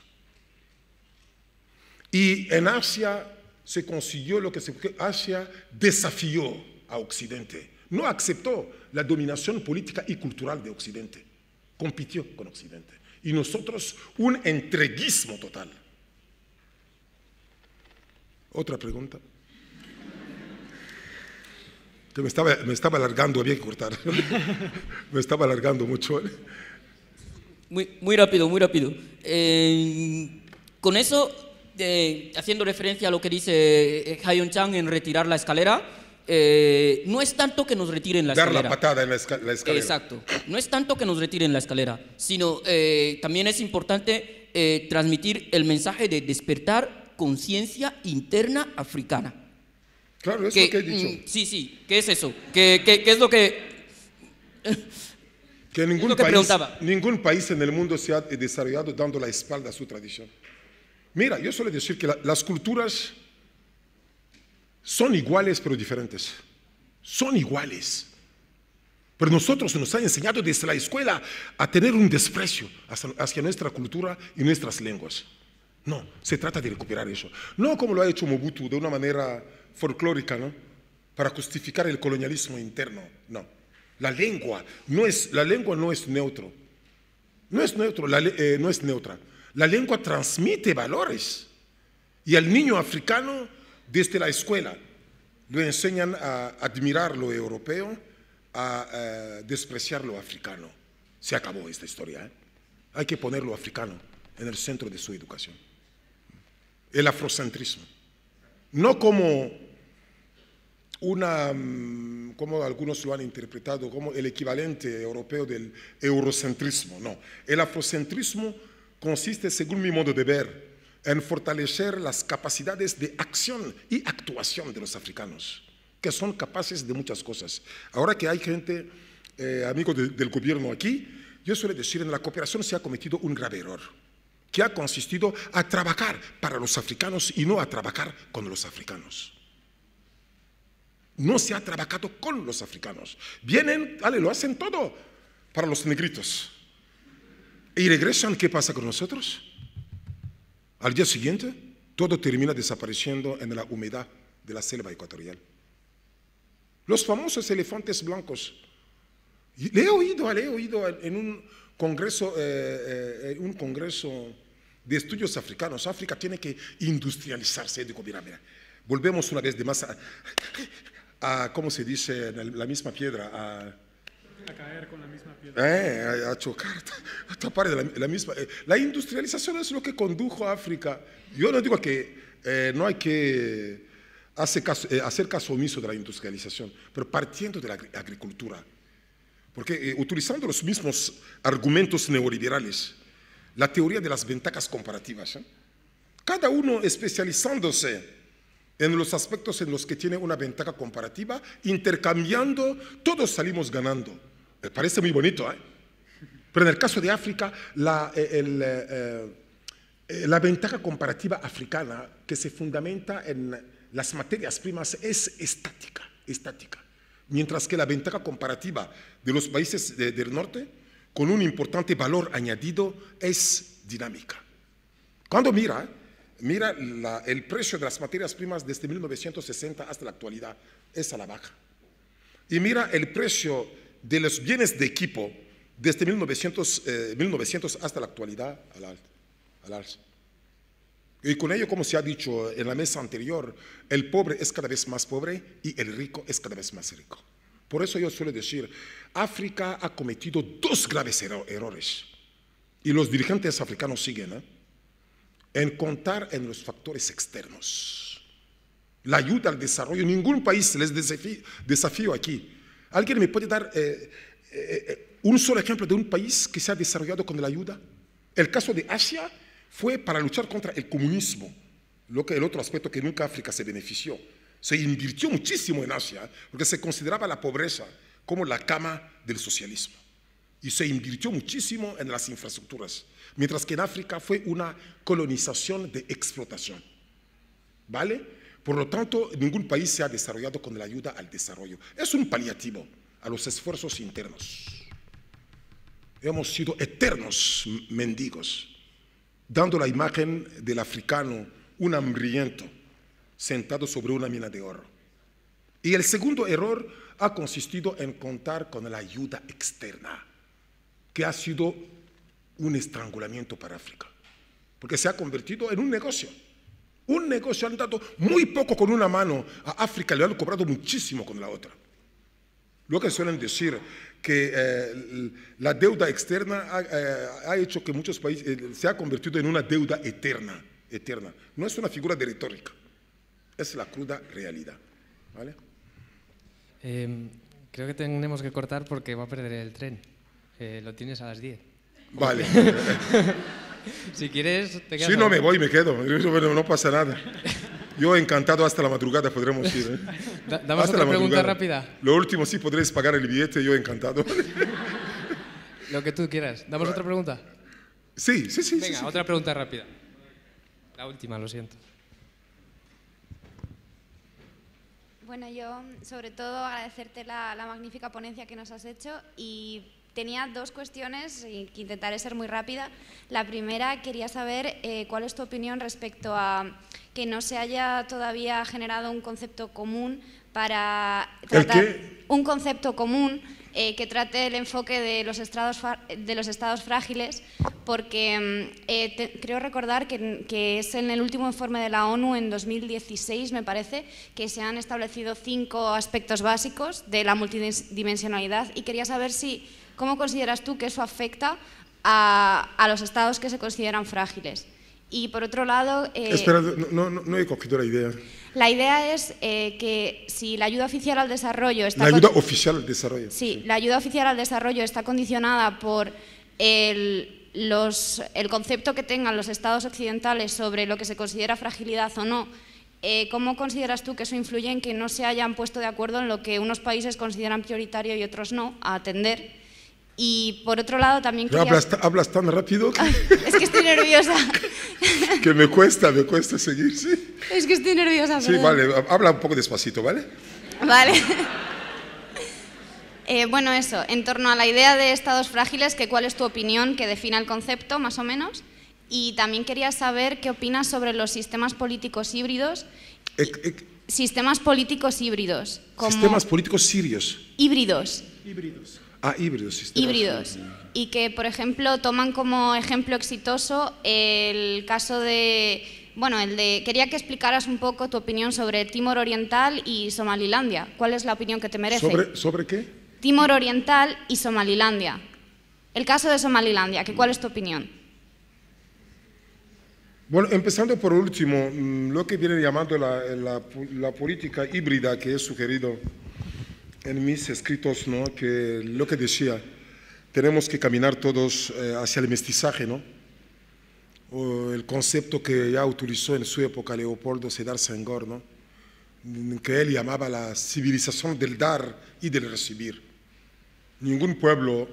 Y en Asia se consiguió lo que Asia desafió a Occidente. No aceptó la dominación política y cultural de Occidente. Compitió con Occidente. Y nosotros un entreguismo total. Otra pregunta. Que me estaba alargando, había que cortar. Me estaba alargando mucho. Muy rápido, muy rápido. Con eso, haciendo referencia a lo que dice Hayon Chang en retirar la escalera, no es tanto que nos retiren la escalera. Dar la patada en la escalera. Exacto. No es tanto que nos retiren la escalera, sino también es importante transmitir el mensaje de despertar conciencia interna africana. Claro, es lo que he dicho. Sí, ¿qué es eso? ¿Qué es lo que...? Que ningún país en el mundo se ha desarrollado dando la espalda a su tradición. Mira, yo suelo decir que las culturas son iguales pero diferentes. Son iguales. Pero nosotros nos han enseñado desde la escuela a tener un desprecio hacia nuestra cultura y nuestras lenguas. No, se trata de recuperar eso. No como lo ha hecho Mobutu de una manera folclórica, ¿no? Para justificar el colonialismo interno, no. La lengua no es neutro. No es neutro, no es neutra. La lengua transmite valores. Y al niño africano, desde la escuela, lo enseñan a admirar lo europeo, a despreciar lo africano. Se acabó esta historia, ¿eh? Hay que poner lo africano en el centro de su educación. El afrocentrismo. No como como algunos lo han interpretado, como el equivalente europeo del eurocentrismo. No, el afrocentrismo consiste, según mi modo de ver, en fortalecer las capacidades de acción y actuación de los africanos, que son capaces de muchas cosas. Ahora que hay gente, amigos del gobierno aquí, yo suelo decir, en la cooperación se ha cometido un grave error, que ha consistido a trabajar para los africanos y no a trabajar con los africanos. No se ha trabajado con los africanos. Vienen, vale, lo hacen todo para los negritos. Y regresan, ¿qué pasa con nosotros? Al día siguiente, todo termina desapareciendo en la humedad de la selva ecuatorial. Los famosos elefantes blancos. Le he oído en un congreso de estudios africanos. África tiene que industrializarse. Digo, mira, volvemos una vez de más a ¿cómo se dice? La misma piedra. A caer con la misma piedra. A chocar, a tapar la misma. La industrialización es lo que condujo a África. Yo no digo que no hay que hacer caso omiso de la industrialización, pero partiendo de la agricultura. Porque utilizando los mismos argumentos neoliberales, la teoría de las ventajas comparativas, cada uno especializándose en los aspectos en los que tiene una ventaja comparativa, intercambiando, todos salimos ganando. Me parece muy bonito, ¿eh? Pero en el caso de África, la ventaja comparativa africana, que se fundamenta en las materias primas, es estática. Mientras que la ventaja comparativa de los países del norte, con un importante valor añadido, es dinámica. Cuando mira el precio de las materias primas desde 1960 hasta la actualidad, es a la baja. Y mira el precio de los bienes de equipo desde 1900 hasta la actualidad al alza. Y con ello, como se ha dicho en la mesa anterior, el pobre es cada vez más pobre y el rico es cada vez más rico. Por eso yo suelo decir, África ha cometido dos graves errores y los dirigentes africanos siguen, en contar en los factores externos. La ayuda al desarrollo, ningún país les desafío aquí. ¿Alguien me puede dar un solo ejemplo de un país que se ha desarrollado con la ayuda? El caso de Asia fue para luchar contra el comunismo, el otro aspecto que nunca África se benefició. Se invirtió muchísimo en Asia porque se consideraba la pobreza como la cama del socialismo. Y se invirtió muchísimo en las infraestructuras, mientras que en África fue una colonización de explotación. ¿Vale? Por lo tanto, ningún país se ha desarrollado con la ayuda al desarrollo. Es un paliativo a los esfuerzos internos. Hemos sido eternos mendigos, dando la imagen del africano, un hambriento, sentado sobre una mina de oro. Y el segundo error ha consistido en contar con la ayuda externa, que ha sido un estrangulamiento para África, porque se ha convertido en un negocio. Un negocio, han dado muy poco con una mano a África, le han cobrado muchísimo con la otra. Lo que suelen decir que la deuda externa ha hecho que muchos países se ha convertido en una deuda eterna. No es una figura de retórica, es la cruda realidad. ¿Vale? Creo que tenemos que cortar porque va a perder el tren. Lo tienes a las 10. Vale. Si quieres, te quedas. Sí, no me voy, me quedo. No pasa nada. Yo encantado, hasta la madrugada podremos ir. ¿Damos hasta otra pregunta rápida? Lo último, sí, podréis pagar el billete, yo encantado. Lo que tú quieras. ¿Damos otra pregunta? Sí. Venga, otra pregunta rápida. La última, lo siento. Bueno, yo sobre todo agradecerte la magnífica ponencia que nos has hecho y tenía dos cuestiones y que intentaré ser muy rápida. La primera, quería saber cuál es tu opinión respecto a que no se haya todavía generado un concepto común para tratar... ¿El qué? Un concepto común que trate el enfoque de los estados frágiles, porque creo recordar que es en el último informe de la ONU en 2016, me parece, que se han establecido 5 aspectos básicos de la multidimensionalidad, y quería saber cómo consideras tú que eso afecta a los estados que se consideran frágiles. Y por otro lado... Espera, no he cogido la idea. La idea es que si la ayuda oficial al desarrollo está... La ayuda oficial al desarrollo. Sí, la ayuda oficial al desarrollo está condicionada por el concepto que tengan los estados occidentales sobre lo que se considera fragilidad o no. ¿Cómo consideras tú que eso influye en que no se hayan puesto de acuerdo en lo que unos países consideran prioritario y otros no, a atender? Y por otro lado también quería... Hablas tan rápido que... Es que estoy nerviosa. Que me cuesta seguir, sí. Es que estoy nerviosa, Sí, perdón. vale, habla un poco despacito, ¿vale? Vale. Bueno, eso, en torno a la idea de estados frágiles, ¿cuál es tu opinión que defina el concepto, más o menos? Y también quería saber qué opinas sobre los sistemas políticos híbridos. Sistemas políticos híbridos. Sistemas políticos sirios. Híbridos. Híbridos. Ah, híbridos. Híbridos. Y que, por ejemplo, toman como ejemplo exitoso el caso de... Bueno, quería que explicaras un poco tu opinión sobre Timor Oriental y Somalilandia. ¿Cuál es la opinión que te merece? ¿Sobre qué? Timor Oriental y Somalilandia. El caso de Somalilandia, ¿cuál es tu opinión? Bueno, empezando por último, lo que viene llamando la política híbrida que he sugerido en mis escritos, ¿no? Que lo que decía, tenemos que caminar todos hacia el mestizaje, ¿no? O el concepto que ya utilizó en su época Leopoldo Sédar Senghor, ¿no? Que él llamaba la civilización del dar y del recibir. Ningún pueblo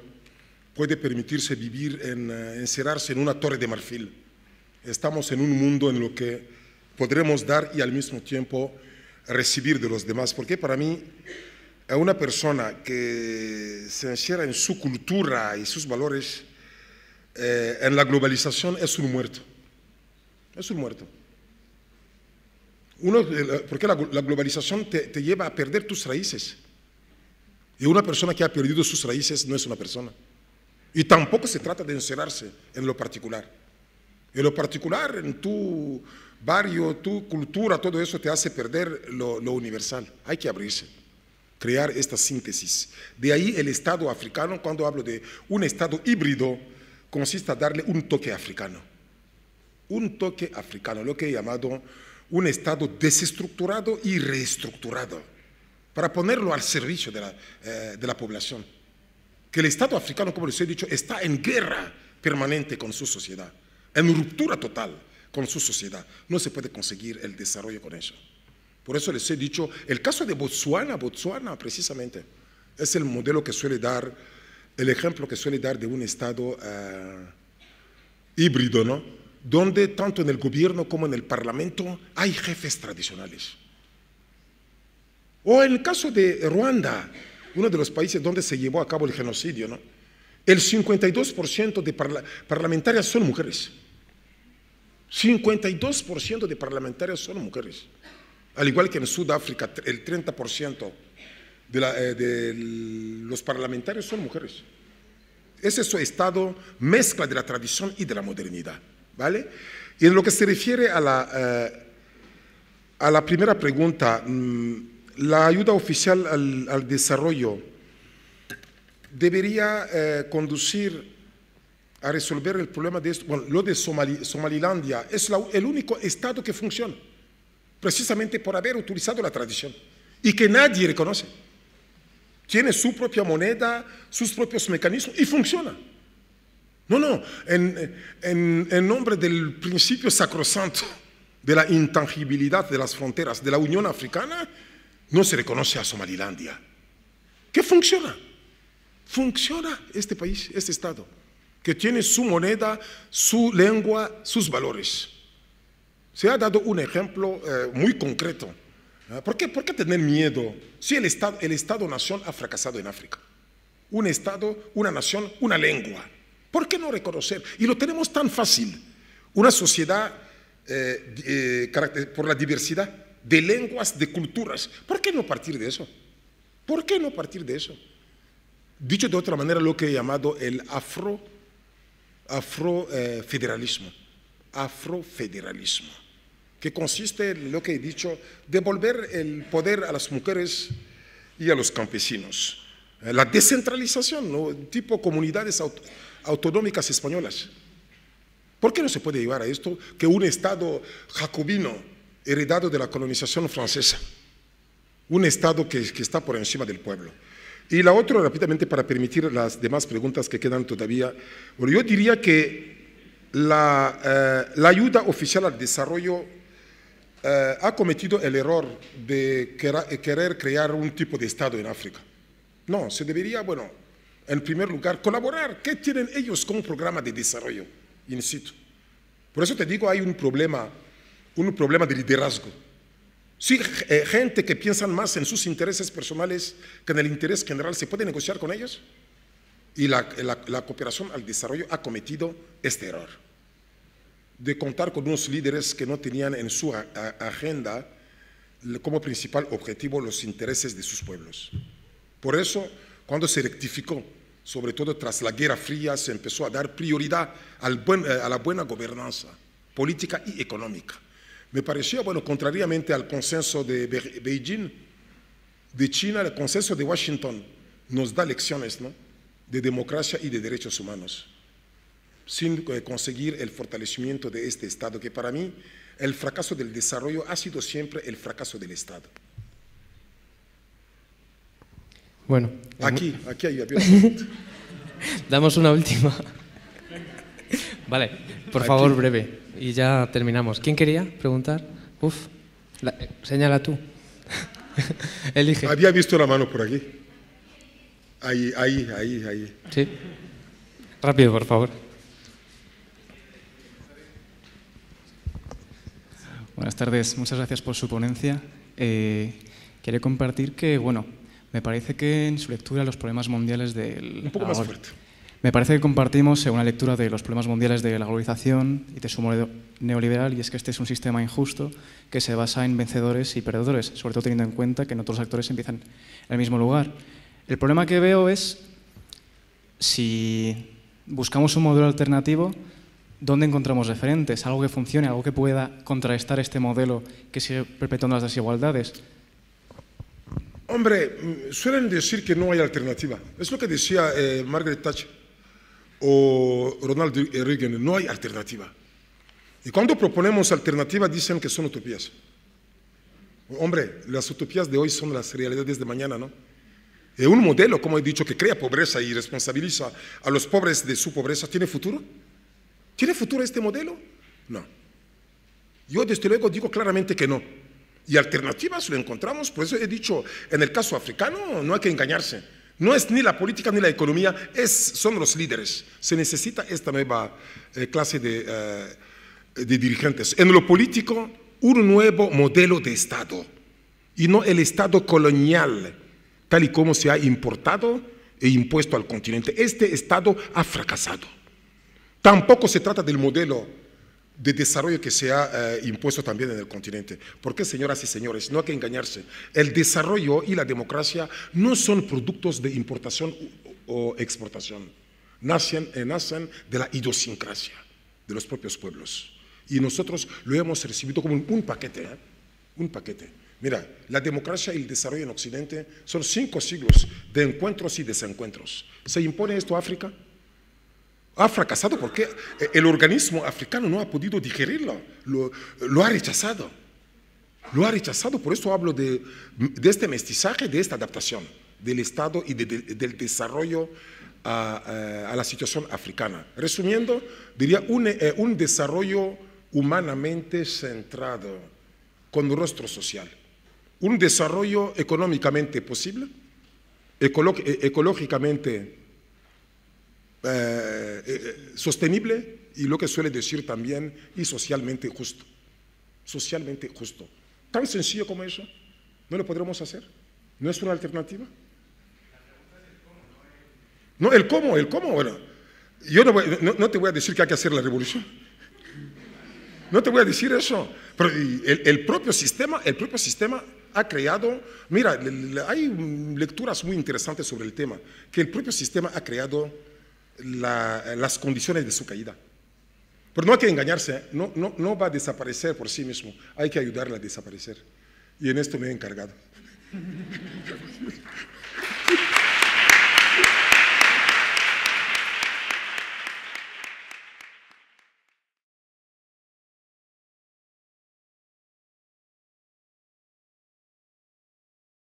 puede permitirse vivir, encerrarse en una torre de marfil. Estamos en un mundo en lo que podremos dar y al mismo tiempo recibir de los demás, porque para mí a una persona que se encierra en su cultura y sus valores, en la globalización es un muerto. Es un muerto. Porque la globalización te lleva a perder tus raíces. Y una persona que ha perdido sus raíces no es una persona. Y tampoco se trata de encerrarse en lo particular. En lo particular, en tu barrio, tu cultura, todo eso te hace perder lo universal. Hay que abrirse, crear esta síntesis. De ahí el Estado africano, cuando hablo de un Estado híbrido, consiste en darle un toque africano. Un toque africano, lo que he llamado un Estado desestructurado y reestructurado, para ponerlo al servicio de la población. Que el Estado africano, como les he dicho, está en guerra permanente con su sociedad, en ruptura total con su sociedad. No se puede conseguir el desarrollo con eso. Por eso les he dicho, el caso de Botsuana precisamente, es el modelo que suele dar, el ejemplo que suele dar de un Estado híbrido, ¿no? Donde tanto en el gobierno como en el parlamento hay jefes tradicionales. O en el caso de Ruanda, uno de los países donde se llevó a cabo el genocidio, ¿no? El 52% de parlamentarias son mujeres. 52% de parlamentarias son mujeres. Al igual que en Sudáfrica, el 30% de los parlamentarios son mujeres. Ese es su estado, mezcla de la tradición y de la modernidad, ¿vale? Y en lo que se refiere a la primera pregunta, la ayuda oficial al desarrollo debería conducir a resolver el problema de esto. Bueno, lo de Somalilandia es el único estado que funciona, precisamente por haber utilizado la tradición y que nadie reconoce. Tiene su propia moneda, sus propios mecanismos y funciona. No, en nombre del principio sacrosanto de la intangibilidad de las fronteras de la Unión Africana, no se reconoce a Somalilandia. ¿Qué funciona? Funciona este país, este Estado, que tiene su moneda, su lengua, sus valores. Se ha dado un ejemplo muy concreto. ¿Por qué tener miedo si el Estado-nación ha fracasado en África? Un Estado, una nación, una lengua. ¿Por qué no reconocer? Y lo tenemos tan fácil. Una sociedad por la diversidad de lenguas, de culturas. ¿Por qué no partir de eso? ¿Por qué no partir de eso? Dicho de otra manera, lo que he llamado el afrofederalismo, que consiste en lo que he dicho, devolver el poder a las mujeres y a los campesinos. La descentralización, ¿no? Tipo comunidades autonómicas españolas. ¿Por qué no se puede llevar a esto que un Estado jacobino heredado de la colonización francesa? Un Estado que está por encima del pueblo. Y la otra, rápidamente, para permitir las demás preguntas que quedan todavía. Bueno, yo diría que la ayuda oficial al desarrollo ha cometido el error de querer crear un tipo de Estado en África. No, se debería, bueno, en primer lugar, colaborar. ¿Qué tienen ellos como programa de desarrollo in situ? Por eso te digo, hay un problema de liderazgo. Sí, gente que piensan más en sus intereses personales que en el interés general, ¿se puede negociar con ellos? Y la cooperación al desarrollo ha cometido este error de contar con unos líderes que no tenían en su agenda como principal objetivo los intereses de sus pueblos. Por eso, cuando se rectificó, sobre todo tras la Guerra Fría, se empezó a dar prioridad a la buena gobernanza política y económica. Me parecía, bueno, contrariamente al consenso de Beijing, de China, el consenso de Washington nos da lecciones, ¿no?, de democracia y de derechos humanos, sin conseguir el fortalecimiento de este Estado, que para mí el fracaso del desarrollo ha sido siempre el fracaso del Estado. Bueno. Aquí hay Damos una última. Vale, por favor, breve. Y ya terminamos. ¿Quién quería preguntar? Señala tú. Elige. Había visto la mano por aquí. Ahí. Sí. Rápido, por favor. Buenas tardes, muchas gracias por su ponencia. Quería compartir que, bueno, me parece que en su lectura los problemas mundiales del... Un poco más fuerte. Me parece que compartimos una lectura de los problemas mundiales de la globalización y de su modelo neoliberal, y es que este es un sistema injusto que se basa en vencedores y perdedores, sobre todo teniendo en cuenta que no todos los actores empiezan en el mismo lugar. El problema que veo es, si buscamos un modelo alternativo, ¿dónde encontramos referentes? Algo que funcione, algo que pueda contrarrestar este modelo que sigue perpetuando las desigualdades. Hombre, suelen decir que no hay alternativa. Es lo que decía Margaret Thatcher o Ronald Reagan, no hay alternativa. Y cuando proponemos alternativa dicen que son utopías. Hombre, las utopías de hoy son las realidades de mañana, ¿no? Un modelo, como he dicho, que crea pobreza y responsabiliza a los pobres de su pobreza, ¿tiene futuro? ¿Tiene futuro este modelo? No. Yo desde luego digo claramente que no. Y alternativas lo encontramos, por eso he dicho, en el caso africano no hay que engañarse. No es ni la política ni la economía, son los líderes. Se necesita esta nueva clase de dirigentes. En lo político, un nuevo modelo de Estado, y no el Estado colonial, tal y como se ha importado e impuesto al continente. Este Estado ha fracasado. Tampoco se trata del modelo de desarrollo que se ha impuesto también en el continente. Porque, señoras y señores, no hay que engañarse. El desarrollo y la democracia no son productos de importación o exportación. Nacen de la idiosincrasia de los propios pueblos. Y nosotros lo hemos recibido como un paquete, un paquete. Mira, la democracia y el desarrollo en Occidente son 5 siglos de encuentros y desencuentros. ¿Se impone esto a África? Ha fracasado porque el organismo africano no ha podido digerirlo, lo ha rechazado. Lo ha rechazado, por eso hablo de este mestizaje, de esta adaptación del Estado y del desarrollo a la situación africana. Resumiendo, diría un desarrollo humanamente centrado, con rostro social. Un desarrollo económicamente posible, ecológicamente sostenible y lo que suele decir también, y socialmente justo. Socialmente justo. Tan sencillo como eso. ¿No lo podremos hacer? ¿No es una alternativa? No, el cómo, bueno, yo no te voy a decir que hay que hacer la revolución. No te voy a decir eso. Pero el propio sistema ha creado, mira, hay lecturas muy interesantes sobre el tema, que el propio sistema ha creado las condiciones de su caída. Pero no hay que engañarse, no va a desaparecer por sí mismo, hay que ayudarle a desaparecer. Y en esto me he encargado.